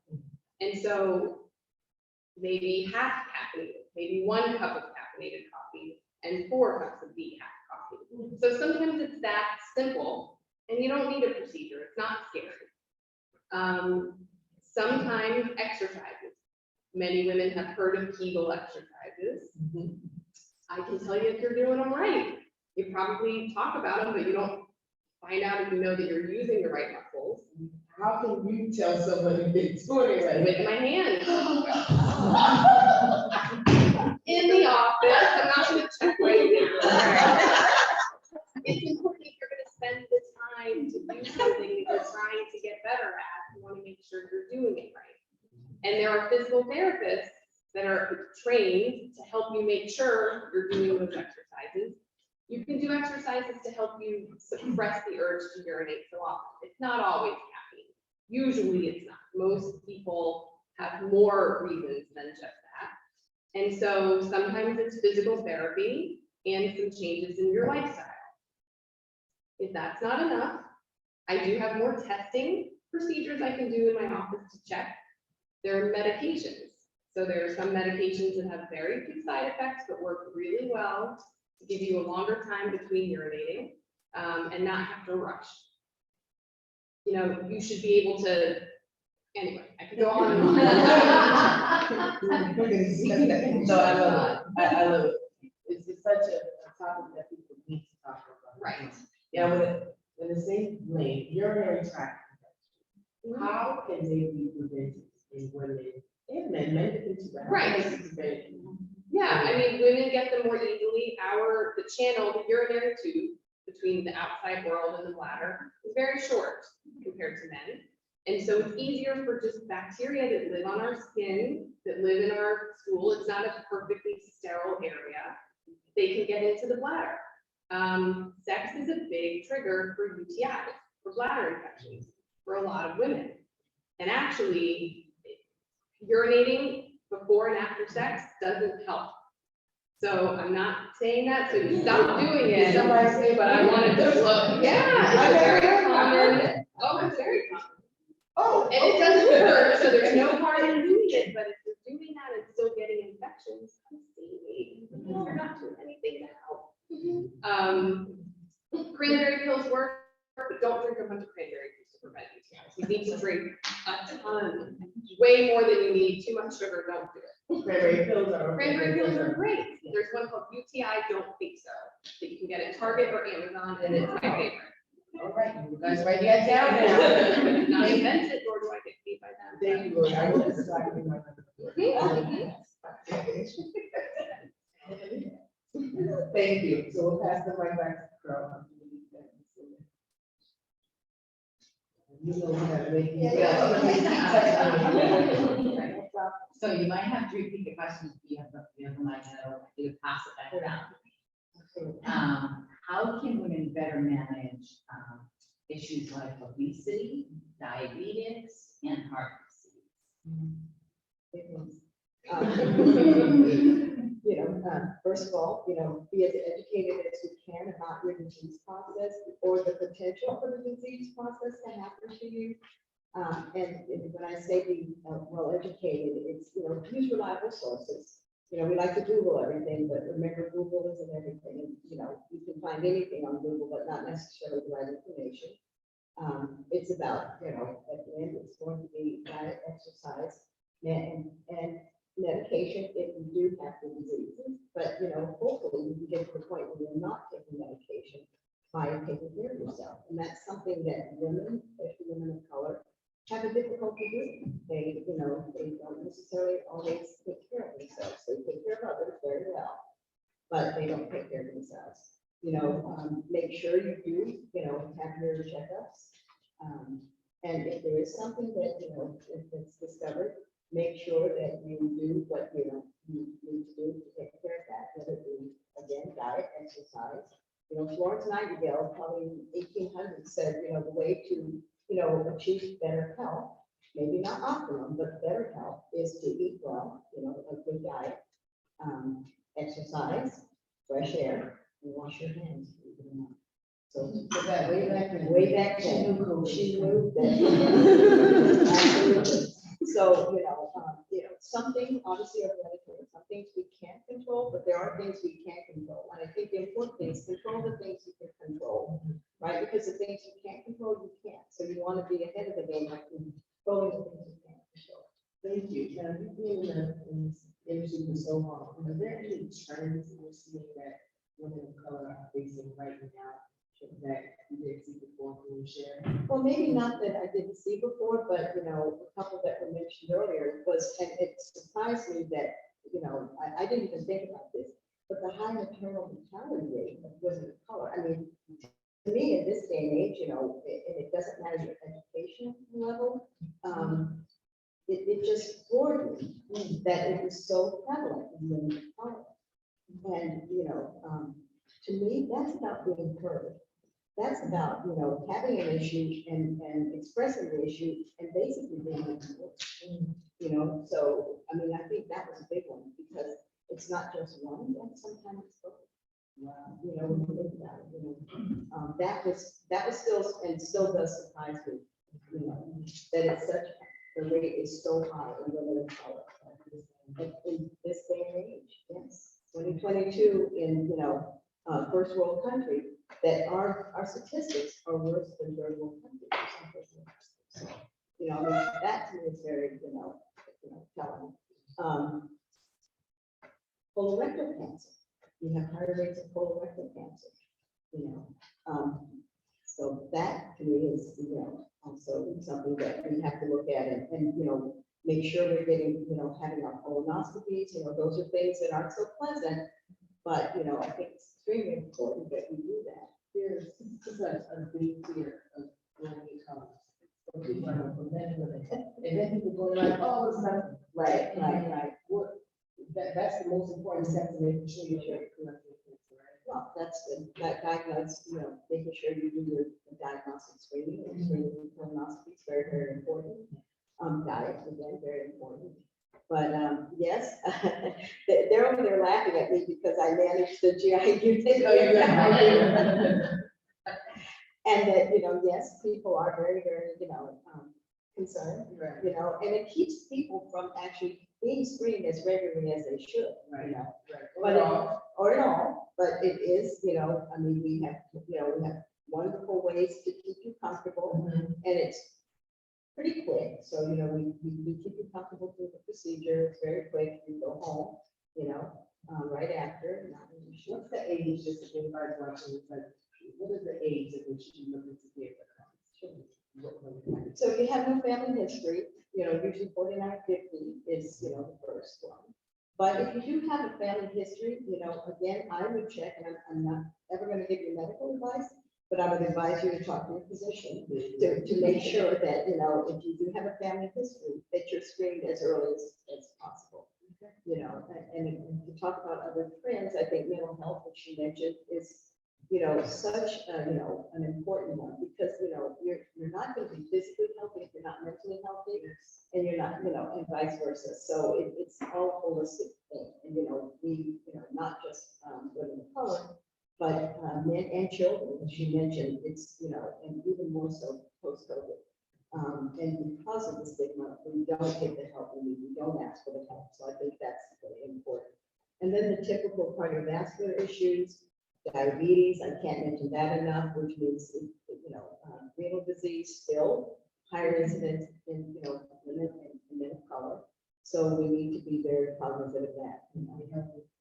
And so maybe half caffeinated, maybe 1 cup of caffeinated coffee and 4 cups of decaf coffee. So sometimes it's that simple and you don't need a procedure. It's not scary. Sometimes exercises. Many women have heard of Kegel exercises. I can tell you if you're doing them right. You probably talk about them, but you don't find out if you know that you're using the right muscles. How can you tell someone if they're doing it right? With my hands. In the office, I'm not gonna check right now. It's important if you're gonna spend the time to do something that you're trying to get better at, you wanna make sure you're doing it right. And there are physical therapists that are trained to help you make sure you're doing those exercises. You can do exercises to help you suppress the urge to urinate so often. It's not always caffeine. Usually it's not. Most people have more reasons than just that. And so sometimes it's physical therapy and some changes in your lifestyle. If that's not enough, I do have more testing procedures I can do in my office to check. There are medications. So there are some medications that have very few side effects, but work really well to give you a longer time between urinating and not have to rush. You know, you should be able to, anyway, I could go on and on. No, I love it. I love it. It's such a topic that people need to talk about. Right. Yeah, in the same lane, urinary tract infection, how can they be prevented in women and men? Men can too, but how Right. can they be prevented? Yeah, I mean, women get them more easily. The channel, the urinary tube between the outside world and the bladder is very short compared to men. And so it's easier for just bacteria that live on our skin, that live in our stool. It's not a perfectly sterile area. They can get into the bladder. Sex is a big trigger for UTIs, for bladder infections, for a lot of women. And actually, urinating before and after sex doesn't help. So I'm not saying that, so you stop doing it. Somebody say, But I wanted to look, yeah, it's very common. Oh, it's very common. Oh. And it doesn't hurt, so there's no harm in doing it, but if you're doing that and still getting infections, come see me. We're not doing anything to help. Cranberry pills work, but don't drink a bunch of cranberry juice to prevent UTIs. You need to drink a ton, way more than you need. Too much sugar, don't do it. Cranberry pills are. Cranberry pills are great. There's one called UTI Don't Think So, that you can get at Target or Amazon, and it's my favorite. All right, you guys write that down now. Did I invent it, or do I get paid by that? There you go. I will decide. Thank you. So we'll pass the mic back to Pearl. You know, we gotta make you. So you might have to repeat the question if you have the mic, or you pass it back down. How can women better manage issues like obesity, diabetes, and heart disease? First of all, be as educated as you can about your disease process or the potential for the disease process to happen to you. And when I say be well educated, it's, use reliable sources. We like to Google everything, but remember, Google isn't everything. You can find anything on Google, but not necessarily the right information. It's about, at the end, it's going to be diet, exercise, and medication if you do have the diseases. But, hopefully you can get to the point where you're not taking medication by taking care of yourself. And that's something that women, especially women of color, have a difficulty doing. They don't necessarily always take care of themselves. They take care of others very well, but they don't take care of themselves. Make sure you do, have your checkups. And if there is something that, if it's discovered, make sure that you do what, you need to do to take care of that, whether it be, again, diet, exercise. Florence Nightingale, probably in 1800, said, the way to, achieve better health, maybe not optimum, but better health, is to eat well, a good diet, exercise, fresh air, and wash your hands. So that way back then. way back then, she knew that. Absolutely. So, something obviously are hereditary, some things we can't control, but there are things we can control. And I think the important thing is control the things you can control, right? Because the things you can't control, you can't. So you want to be ahead of the game, like controlling the things you can't control. Thank you. Now, you've been in this industry for so long. Are there any trends you're seeing that women of color are facing right now that you didn't see before? Can you share? Well, maybe not that I didn't see before, but, a couple that were mentioned earlier was, and it surprised me that, I didn't even think about this, but the high maternal mortality rate of women of color. I mean, to me, in this day and age, it doesn't matter your education level. It just floored me that it was so prevalent in women of color. And, to me, that's about being heard. That's about, having an issue and expressing the issue and basically being ignored. So, I mean, I think that was a big one because it's not just one, but sometimes it's both. When you think about it, that was still, and still does surprise me, that it's such, the rate is so high in women of color. In this day and age, yes, 2022 in, first world country, that our statistics are worse than third world countries. So, I mean, that to me is very, telling. Colorectal cancer, you have higher rates of colorectal cancer, so that to me is, also something that we have to look at and make sure we're getting, having our colonoscopies, those are things that aren't so pleasant, but, I think it's extremely important that we do that. There's a big fear of women of color. So people are from men and women. And then people go like, oh, it's not Right. What, that's the most important step to making sure you're correct. Well, that's good. That diagnosis, making sure you do your diagnostic screening and screening colonoscopy is very, very important. Diet, again, very important. But yes, they're over there laughing at me because I managed the GIU thing. And that, yes, people are very, very, concerned, Right. and it keeps people from actually being screened as regularly as they should, Right. But or at all, but it is, I mean, we have wonderful ways to keep you comfortable, and it's pretty quick. So, we keep you comfortable through the procedure. It's very quick. You go home, right after. Not really sure. What's the age, just to give our watching, like, what is the age at which you look to get the So if you have no family history, usually 49-50 is, the first one. But if you do have a family history, again, I would check, and I'm not ever gonna give you medical advice, but I would advise you to talk to your physician to make sure that, if you do have a family history, that you're screened as early as possible. And to talk about other trends, I think mental health, which she mentioned, is, such, an important one, because, you're not gonna be physically healthy if you're not mentally healthy, and you're not, and vice versa. So it's all holistic thing, and, we, not just, women of color, but, men and children, as she mentioned, it's, and even more so post-COVID. And because of the stigma, we don't get the help we need, we don't ask for the help, so I think that's really important. And then the typical cardiovascular issues, diabetes, I can't mention that enough, which means, renal disease still higher incidence in, women and men of color. So we need to be very cognizant of that.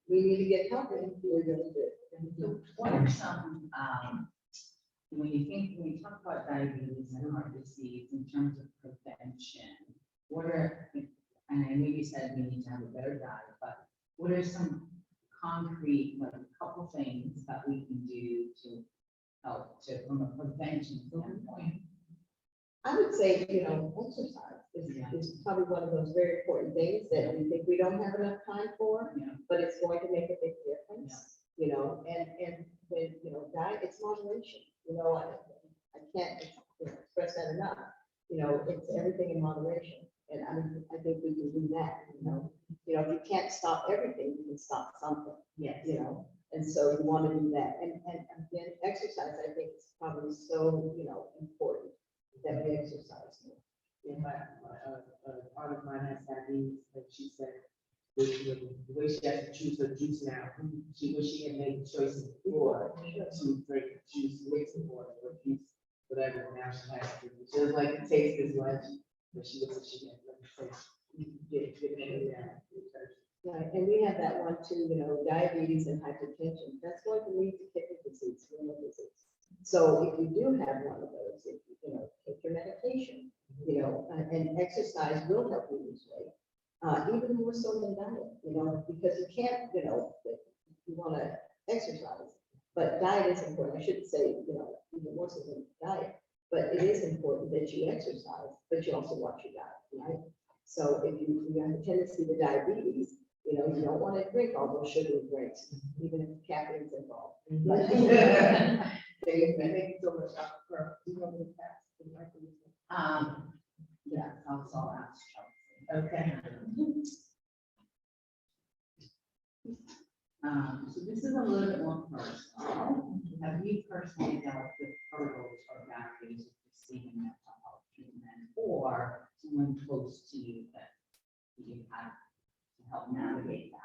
We need to get healthy, we're really good. What are some, when you talk about diabetes and heart disease in terms of prevention, what are, and I know you said we need to have a better diet, but what are some concrete, like a couple things that we can do to help from a prevention standpoint? I would say, exercise is probably one of those very important things that we think we don't have enough time for, Yeah. but it's going to make a big difference, and when, diet, it's moderation, I can't express that enough, it's everything in moderation. And I think we can do that, if you can't stop everything, you can stop something. Yes. And so you want to do that. And again, exercise, I think is probably so, important that we exercise more. Yeah, a part of mine has diabetes, and she said, the way she has to choose her juice now, she wish she had made the choices before to drink juice, mixing water, or juice, whatever, now she has to. She doesn't like to taste as much, but she wishes she had like to taste. Right, and we have that one too, diabetes and hypertension. That's going to lead to kidney disease, renal disease. So if you do have one of those, if take your medication, and exercise will help you lose weight. Even more so than diet, because you can't, you want to exercise, but diet is important. I shouldn't say, even more so than diet, but it is important that you exercise, but you also watch your diet, right? So if you have a tendency to diabetes, you don't want to drink all those sugary drinks, even if caffeine's involved. Thank you so much, Dr. Pearl. Do you want me to pass the microphone? Yeah, I'll ask Chelsey. Okay. So this is a little bit more personal. Have you personally dealt with hurdles or barriers of receiving mental health treatment, or someone close to you that you had to help navigate that?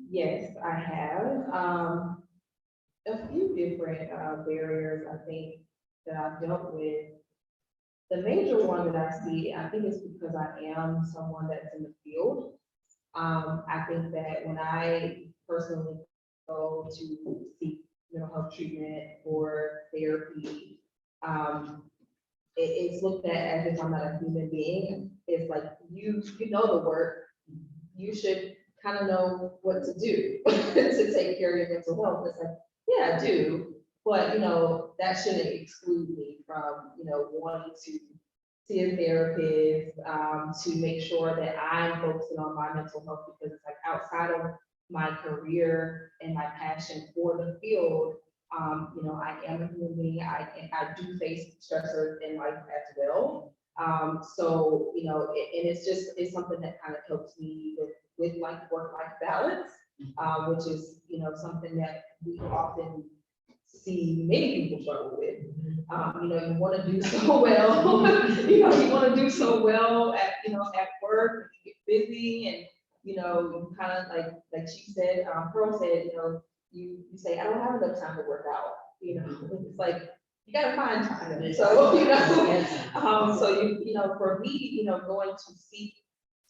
Yes, I have. A few different barriers, I think, that I've dealt with. The major one that I see, I think it's because I am someone that's in the field. I think that when I personally go to seek mental health treatment or therapy, it's looked at as if I'm not a human being. It's like, you know the work, you should kind of know what to do to take care of your mental health. It's like, yeah, I do, but that shouldn't exclude me from, wanting to see a therapist, to make sure that I'm focusing on my mental health, because it's like outside of my career and my passion for the field, I am a human being. I do face stressors in life as well. So, and it's something that kind of helps me with like work-life balance, which is, something that we often see many people struggle with. You want to do so well, you want to do so well at, at work, you get busy, and, you kind of like she said, Pearl said, you say, I don't have enough time to work out, it's like, you gotta find time. So, so for me, going to seek,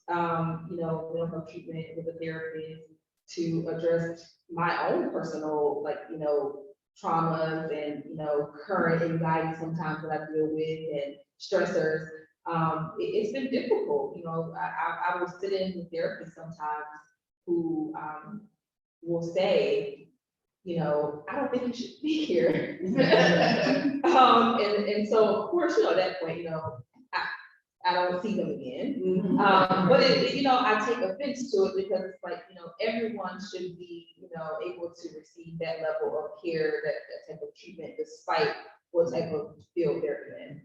mental health treatment with a therapist to address my own personal, traumas and, current anxiety sometimes that I deal with and stressors. It's been difficult, I will sit in with therapists sometimes who, will say, I don't think you should be here. And so of course, at that point, I don't see them again. But I take offense to it because it's like, everyone should be, able to receive that level of care, that type of treatment, despite what type of field they're in.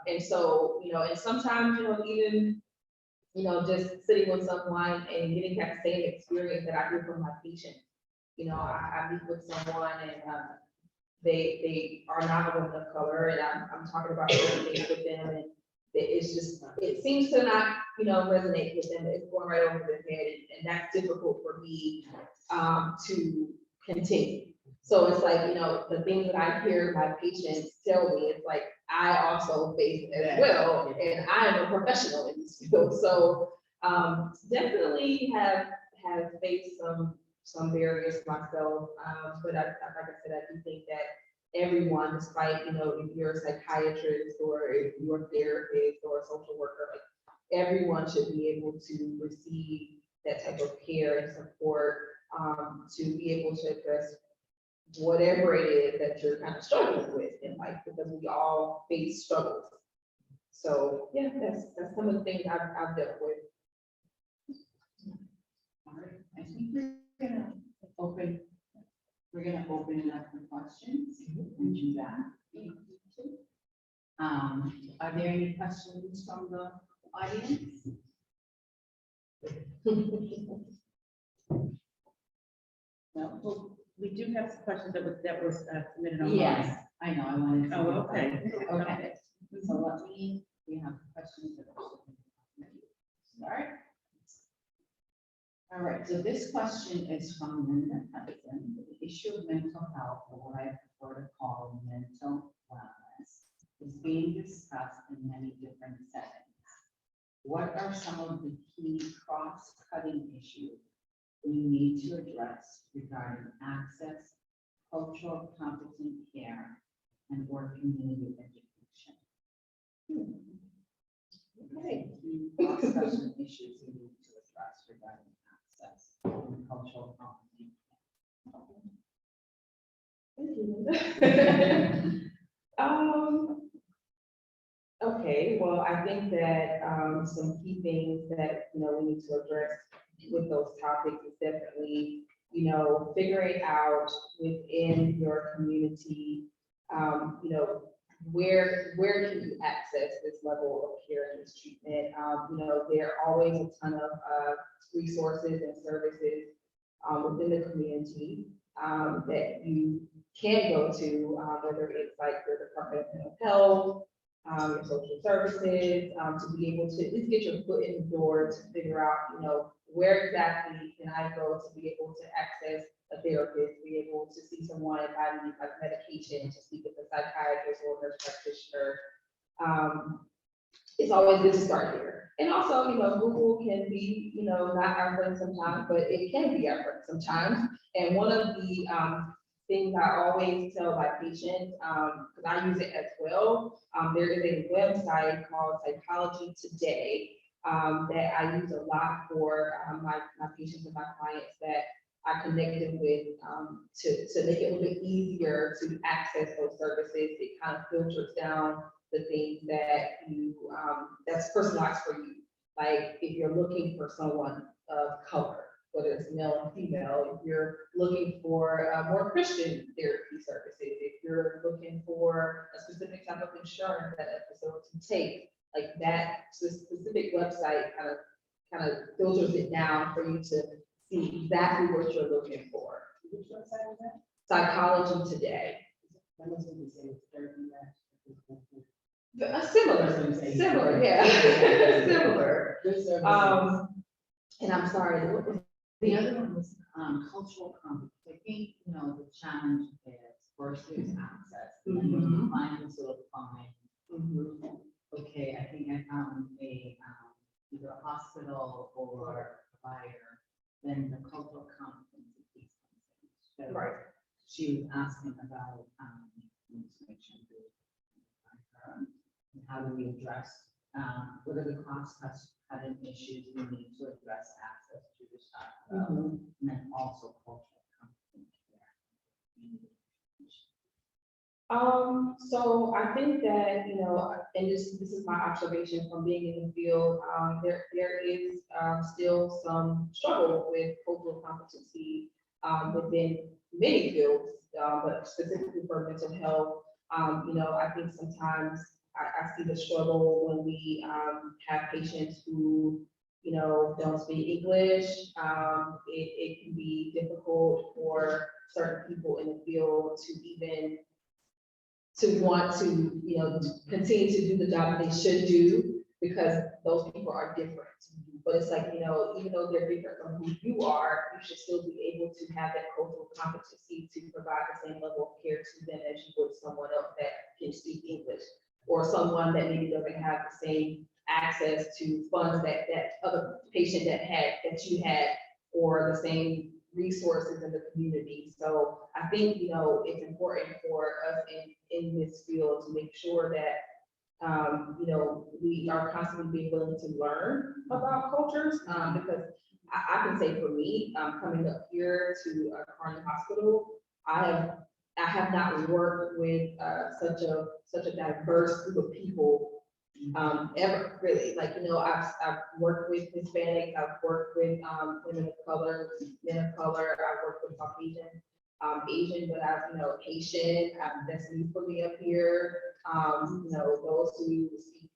And so, and sometimes, even, just sitting with someone and getting that same experience that I hear from my patient. I meet with someone and they are not a woman of color, and I'm talking about things with them, and it's just, it seems to not, resonate with them. It's going right over their head, and that's difficult for me to continue. So it's like, the things that I hear my patients tell me, it's like, I also face it as well, and I am a professional in this field. So definitely have faced some barriers myself, but like I said, I do think that everyone, despite, if you're a psychiatrist or if you're a therapist or a social worker, like everyone should be able to receive that type of care and support, to be able to address whatever it is that you're kind of struggling with in life, because we all face struggles. So yeah, that's some of the things I've dealt with. All right, I think we're gonna open it up for questions and do that. Are there any questions from the audience? No? Well, we do have some questions that was submitted online. Yes, I know, I wanted to. Oh, okay. Okay, so we have questions that are submitted. Start. All right, so this question is from Linda Hudson. The issue of mental health, or what I prefer to call mental wellness, is being discussed in many different settings. What are some of the key cross-cutting issues we need to address regarding access, cultural competent care, and/or community education? Okay. Key cross-cutting issues we need to address regarding access and cultural competent Okay, well, I think that some key things that we need to address with those topics is definitely figuring out within your community, where can you access this level of care and this treatment. There are always a ton of resources and services within the community that you can go to, whether it's like your Department of Mental Health, your social services, to be able to at least get your foot in the door to figure out, where exactly can I go to be able to access a therapist, be able to see someone if I need like medication, to speak with a psychiatrist or nurse practitioner. It's always good to start here. And also, Google can be, not our friend sometimes, but it can be our friend sometimes. And one of the things I always tell my patients, because I use it as well, there is a website called Psychology Today that I use a lot for my patients and my clients that I connected with to make it a little bit easier to access those services. It kind of filters down the things that that's personalized for you. Like if you're looking for someone of color, whether it's male and female, if you're looking for more Christian therapy services, if you're looking for a specific type of insurance that a facility takes, like that specific website kind of filters it down for you to see exactly what you're looking for. Which website is that? Psychology Today. That was what we say, it's therapy Similar, yeah, similar. Good services. And I'm sorry, what was The other one was cultural competence. I think, the challenge is first there's access. And then when you find the sort of find, okay, I think I found either a hospital or a provider, then the cultural competence is these things. So Right. she was asking about, let me just make sure I'm doing it right for her. How do we address, what are the cost-cutting issues we need to address access to this stuff? And then also cultural competence there. So I think that, you know, and this is my observation from being in the field, there is, still some struggle with cultural competency, within many fields, but specifically for mental health. You know, I think sometimes I see the struggle when we, have patients who, you know, don't speak English. It can be difficult for certain people in the field to even want to, you know, continue to do the job they should do, because those people are different. But it's like, you know, even though they're different from who you are, you should still be able to have that cultural competency to provide the same level of care to them as you would someone else that can speak English, or someone that maybe doesn't have the same access to funds that other patient that you had, or the same resources in the community. So I think, you know, it's important for us in this field to make sure that, you know, we are constantly being willing to learn about cultures, because I can say for me, coming up here to Carney Hospital, I have not worked with such a diverse group of people ever, really. Like, you know, I've worked with Hispanic, I've worked with women of color, men of color, I've worked with Caucasian, Asian, but I've, you know, Haitian, that's new for me up here. You know, those who speak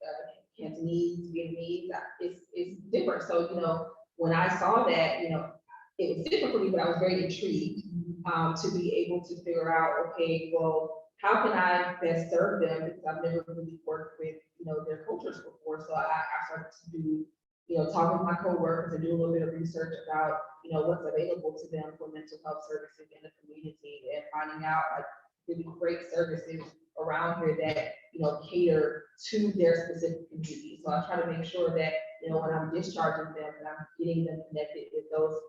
Cantonese, Vietnamese, it's different. So, you know, when I saw that, you know, it was different for me, but I was very intrigued to be able to figure out, okay, well, how can I best serve them? Because I've never really worked with, you know, their cultures before. So I started to do, you know, talk with my coworkers and do a little bit of research about, you know, what's available to them for mental health services in the community, and finding out like really great services around here that, you know, cater to their specific community. So I try to make sure that, you know, when I'm discharging them, that I'm getting them connected with those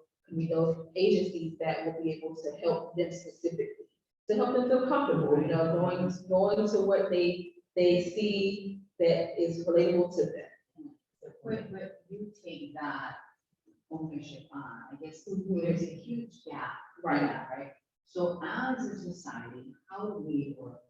agencies that will be able to help them specifically, to help them feel comfortable, you know, going to what they see that is relatable to them. But you take that ownership on, I guess there's a huge gap. Right. in that, right? So as a society, how do we work?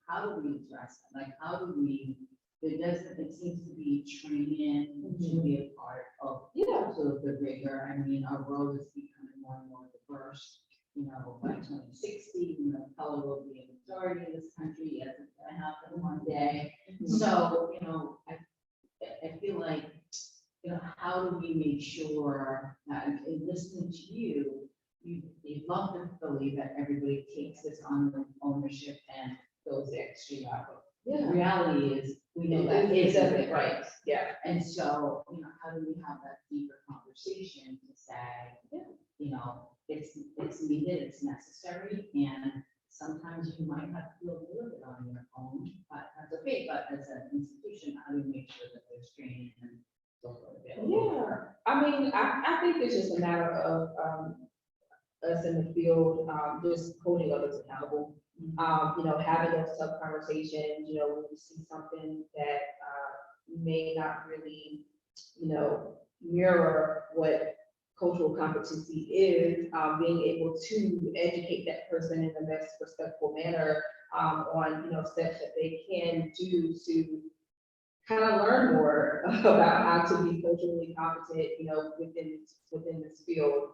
How do we address it? Like, how do we, it seems to be training to be a part of, sort of the rigor. I mean, our world is becoming more and more diverse. You know, by 2060, you know, color will be a majority in this country, as it's gonna happen one day. So, you know, I feel like, you know, how do we make sure that in listening to you, you'd love to believe that everybody takes this on their ownership and goes the extra level. The reality is, we know that isn't right. Yeah. And so, you know, how do we have that deeper conversation to say, you know, it's needed, it's necessary, and sometimes you might have to do a little bit on your own, but that's okay. But as an institution, how do we make sure that there's training and so forth? Yeah, I mean, I think it's just a matter of us in the field, just holding others accountable. You know, having those tough conversations, you know, when you see something that may not really, you know, mirror what cultural competency is, being able to educate that person in the best respectful manner on, you know, steps that they can do to kind of learn more about how to be culturally competent, you know, within this field.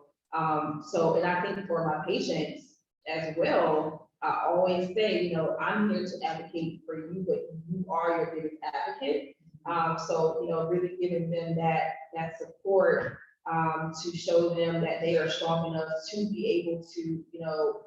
So, and I think for my patients as well, I always say, you know, I'm here to advocate for you, but you are your biggest advocate. So, you know, really giving them that support to show them that they are strong enough to be able to, you know,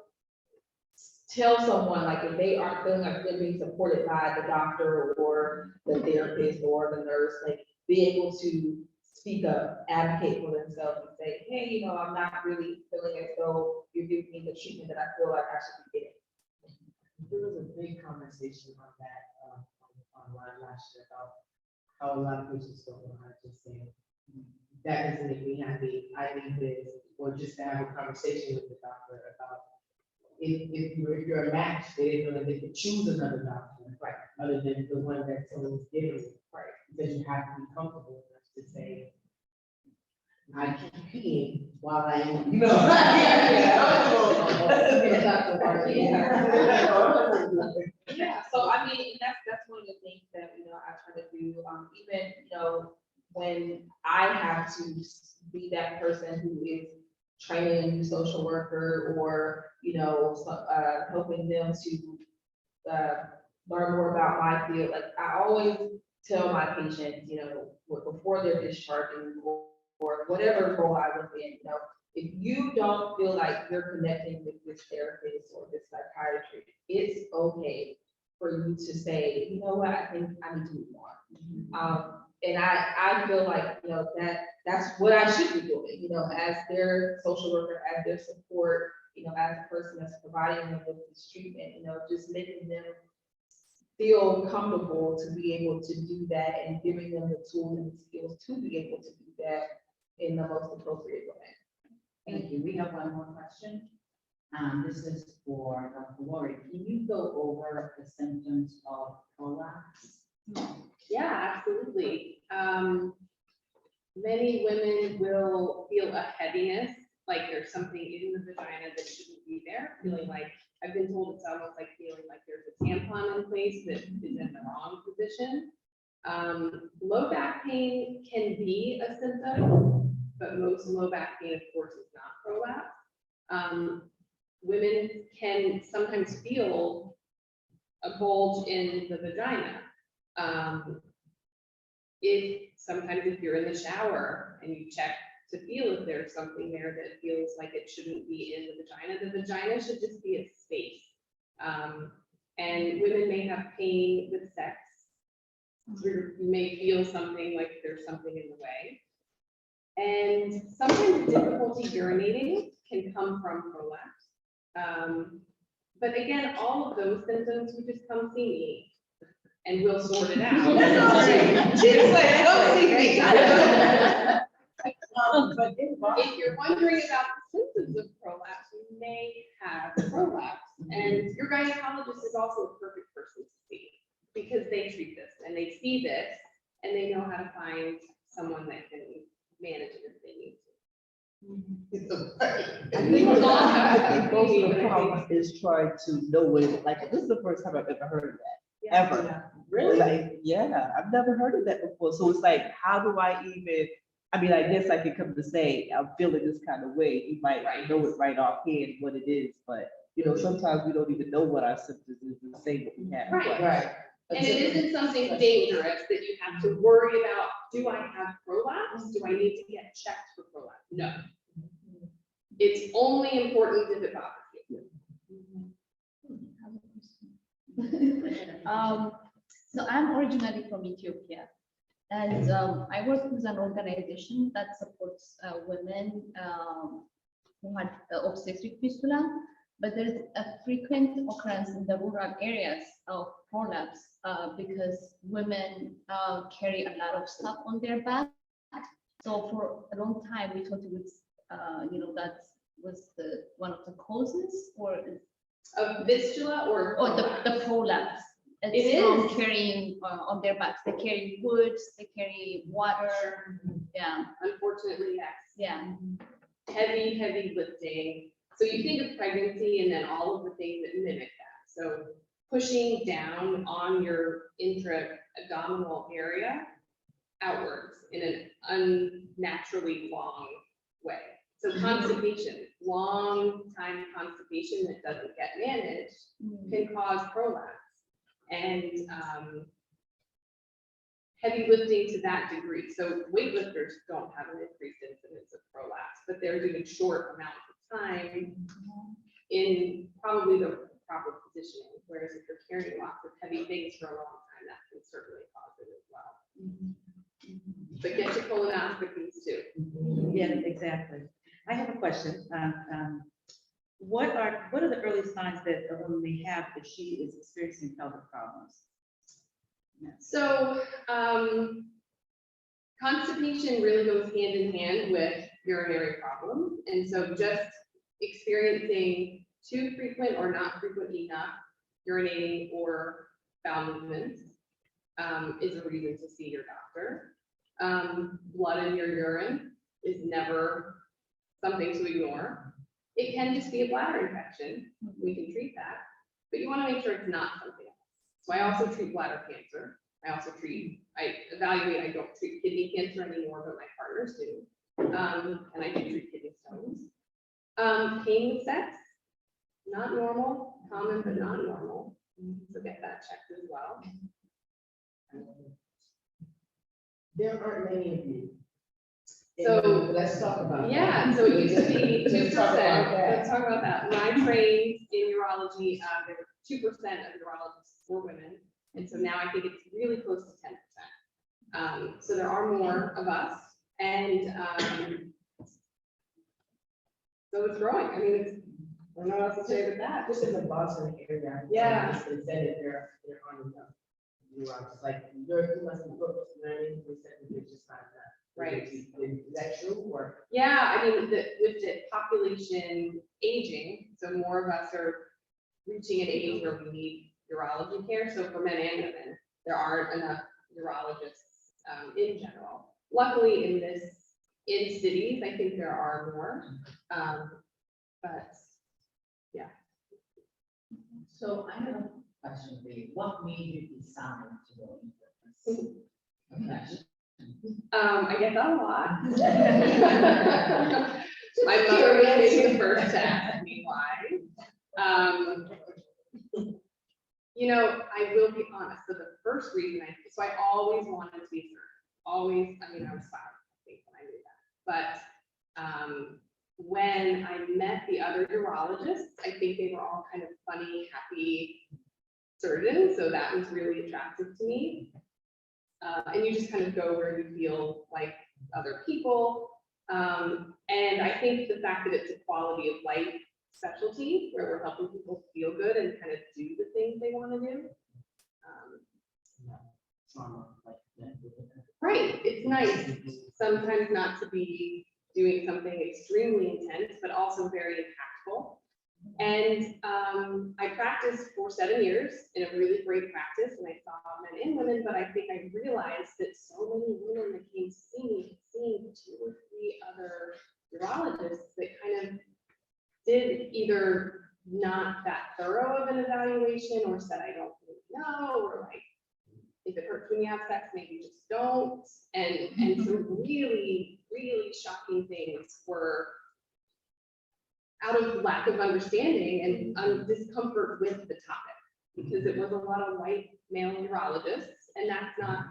tell someone, like, if they aren't feeling like they're being supported by the doctor or the therapist or the nurse, like, be able to speak up, advocate for themselves and say, hey, you know, I'm not really feeling as though you're giving me the treatment that I feel like I should be getting. There was a big conversation on that online last year about how a lot of patients don't know how to say, that doesn't make me happy, I need this, or just to have a conversation with the doctor about if you're a match, they didn't know that they could choose another doctor. Right. Other than the one that someone was giving. Right. Because you have to be comfortable enough to say, I keep peeing while I am, you know. Yeah, so I mean, that's one of the things that, I try to do, even, when I have to be that person who is training a new social worker or, helping them to, learn more about my field, like, I always tell my patients, before they're discharging or whatever role I was in, if you don't feel like you're connecting with this therapist or this psychiatrist, it's okay for you to say, you know what, I think I need to move on. And I feel like, that's what I should be doing, as their social worker, as their support, as the person that's providing them with this treatment, just making them feel comfortable to be able to do that and giving them the tools and the skills to be able to do that in the most appropriate way. Thank you. We have one more question. This is for Dr. Lori. Can you go over the symptoms of prolapse? Yeah, absolutely. Many women will feel a heaviness, like there's something in the vagina that shouldn't be there, feeling like, I've been told it's almost like feeling like there's a tampon in place that is in the wrong position. Low back pain can be a symptom, but most low back pain, of course, is not prolapse. Women can sometimes feel a bulge in the vagina. If you're in the shower and you check to feel if there's something there that feels like it shouldn't be in the vagina should just be a space. And women may have pain with sex. You may feel something like there's something in the way. And sometimes difficulty urinating can come from prolapse. But again, all of those symptoms, you just come see me and we'll sort it out. She's like, "Come see me." But if you're wondering about the symptoms of prolapse, you may have prolapse. And your gynecologist is also a perfect person to see because they treat this and they see this and they know how to find someone that can manage it if they need to. I think most of the problem is trying to know what it's like. This is the first time I've ever heard of that, ever. Really? Like, yeah, I've never heard of that before. So it's like, how do I even, I mean, I guess I could come to say, I'm feeling this kind of way. You might know it right offhand what it is, but sometimes we don't even know what our symptoms is and say what we have. Right. And it isn't something dangerous that you have to worry about. Do I have prolapse? Do I need to get checked for prolapse? No. It's only important if it bothers you. So I'm originally from Ethiopia, and I work with an organization that supports women who had obstetric fistula, but there's a frequent occurrence in the rural areas of prolapse because women carry a lot of stuff on their back. So for a long time, we thought it was, that was one of the causes, or Of fistula or the prolapse. It It's from is. carrying on their backs. They carry woods, they carry water. Yeah, Unfortunately, yes. yeah. Heavy lifting. So you think of pregnancy and then all of the things that mimic that. So pushing down on your intra-abdominal area outwards in an unnaturally long way. So constipation, long time constipation that doesn't get managed can cause prolapse. And heavy lifting to that degree. So weightlifters don't have an increased incidence of prolapse, but they're doing short amounts of time in probably the proper positioning. Whereas if you're carrying lots of heavy things for a long time, that can certainly cause it as well. But get your colonoscopies too. Yeah, exactly. I have a question. What are the early signs that a woman may have if she is experiencing pelvic problems? So constipation really goes hand in hand with urinary problems. And so just experiencing too frequent or not frequent enough urinating or bowel movements is a reason to see your doctor. Blood in your urine is never something to ignore. It can just be a bladder infection. We can treat that, but you want to make sure it's not something else. So I also treat bladder cancer. I evaluate, I don't treat kidney cancer anymore, but my partners do. And I do treat kidney stones. Pain with sex, not normal, common, but not normal. So get that checked as well. There aren't many of you. So Let's talk about. yeah, so it used to be 2%. Let's talk about that. Let's talk about that. When I trained in urology, there were 2% of urologists were women. And so now I think it's really close to 10%. So there are more of us, and so it's growing. I mean, I don't know what else to say with that. Just in the Boston area. Yeah. They said that there aren't enough. You are just like, you must be booked 90%, it's just not that. Right. Is that true or? Yeah, I mean, with the population aging, so more of us are reaching an age where we need urology care. So for men and women, there aren't enough urologists in general. Luckily, in cities, I think there are more. But yeah. So I have a question for you. What made you decide to go into this? I get that a lot. My mother was maybe the first to ask me why. You know, I will be honest. So the first reason I always wanted to be a surgeon. Always, I mean, I was 5, I think, when I knew that. But when I met the other urologists, I think they were all kind of funny, happy surgeons. So that was really attractive to me. And you just kind of go where you feel like other people. And I think the fact that it's a quality of life specialty where we're helping people feel good and kind of do the things they want to do. Right, it's nice sometimes not to be doing something extremely intense, but also very impactful. And I practiced for 7 years in a really great practice, and I saw men and women, but I think I realized that so many women that came to see me, seeing 2 or 3 other urologists that kind of did either not that thorough of an evaluation or said, I don't really know, or like, if it hurts when you have sex, maybe just don't. And some really, really shocking things were out of lack of understanding and discomfort with the topic, because it was a lot of white male urologists, and that's not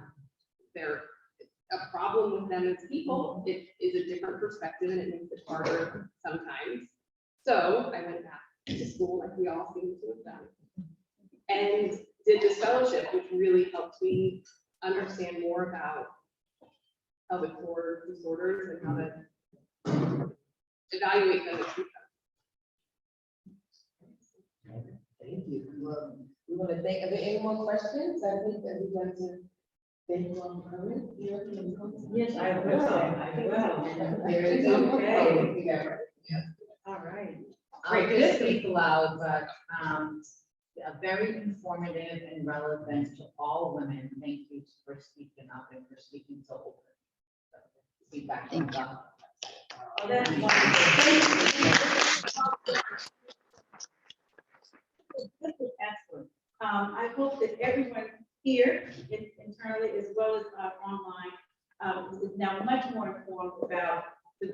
a problem with them as people. It is a different perspective, and it makes it harder sometimes. So I went back to school, like we all seem to have done, and did this fellowship, which really helped me understand more about how to core disorders and how to evaluate them and treat them. Thank you. Well, we want to thank, are there any more questions? I think that we'd like to thank you all for coming. Yes, I will. There is okay. All right. I'll just speak aloud, but very informative and relevant to all women. Thank you for speaking up and for speaking so open. Feedback. Thank you. Oh, that's wonderful. This is excellent. I hope that everyone here internally as well as online is now much more informed about the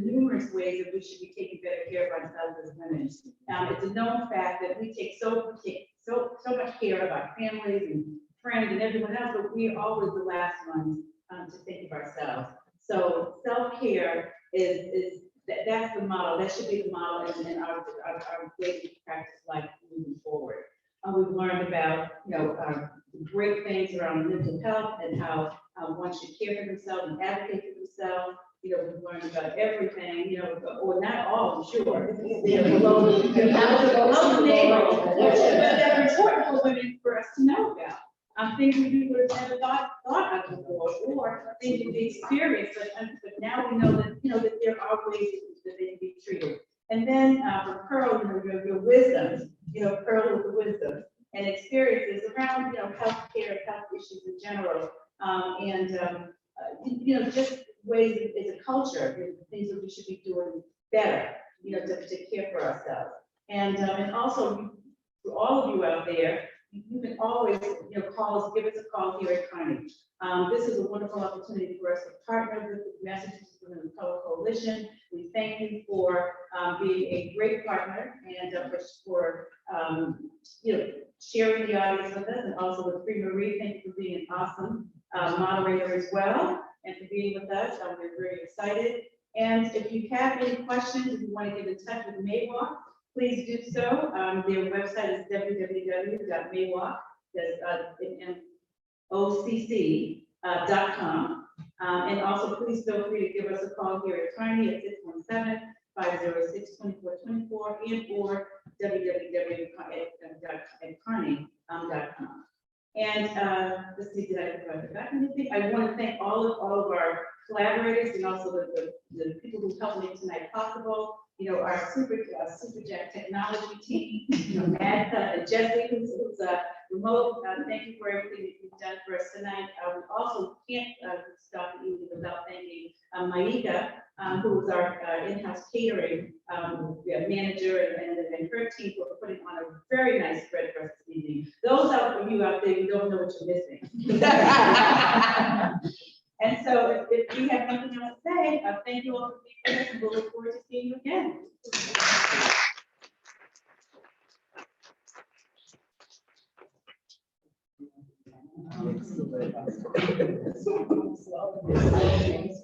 numerous ways that we should be taking better care of ourselves as women. It's a known fact that we take so much care of our families and friends and everyone else, but we are always the last ones to think of ourselves. So self-care that's the model. That should be the model and our way to practice life moving forward. We've learned about great things around mental health and how one should care for themselves and advocate for themselves. We've learned about everything, or not all, I'm sure. Below the neighborhood, that are important for women for us to know about. Things we would have never thought of before, or things we experienced, but now we know that, that there are ways that they can be treated. And then for Pearl, your wisdom, Pearl with the wisdom and experiences around, healthcare, health issues in general. Just ways as a culture, things that we should be doing better, to care for ourselves. And also for all of you out there, you can always, call us, give us a call here at Carney. This is a wonderful opportunity for us to partner with the Massachusetts Women of Color Coalition. We thank you for being a great partner and for sharing the audience with us, and also with Free Marie. Thank you for being an awesome moderator as well, and for being with us. We're very excited. And if you have any questions, if you want to get in touch with MAWOCC, please do so. Their website is www.MAWOCC, OCC.com. And also, please feel free to give us a call here at Carney at 617-506-2424 and or www.carney.com. And let's see, did I forget anything? I want to thank all of our collaborators and also the people who helped make tonight possible. Our Super Jack technology team, Matt and Jesse, who's remote. Thank you for everything that you've done for us tonight. We also can't stop the evening without thanking Maika, who is our in-house catering manager, and her team for putting on a very nice spread for us this evening. Those of you out there, you don't know what you're missing. And so if you have nothing else to say, thank you all for being with us, and we'll look forward to seeing you again. Excellent.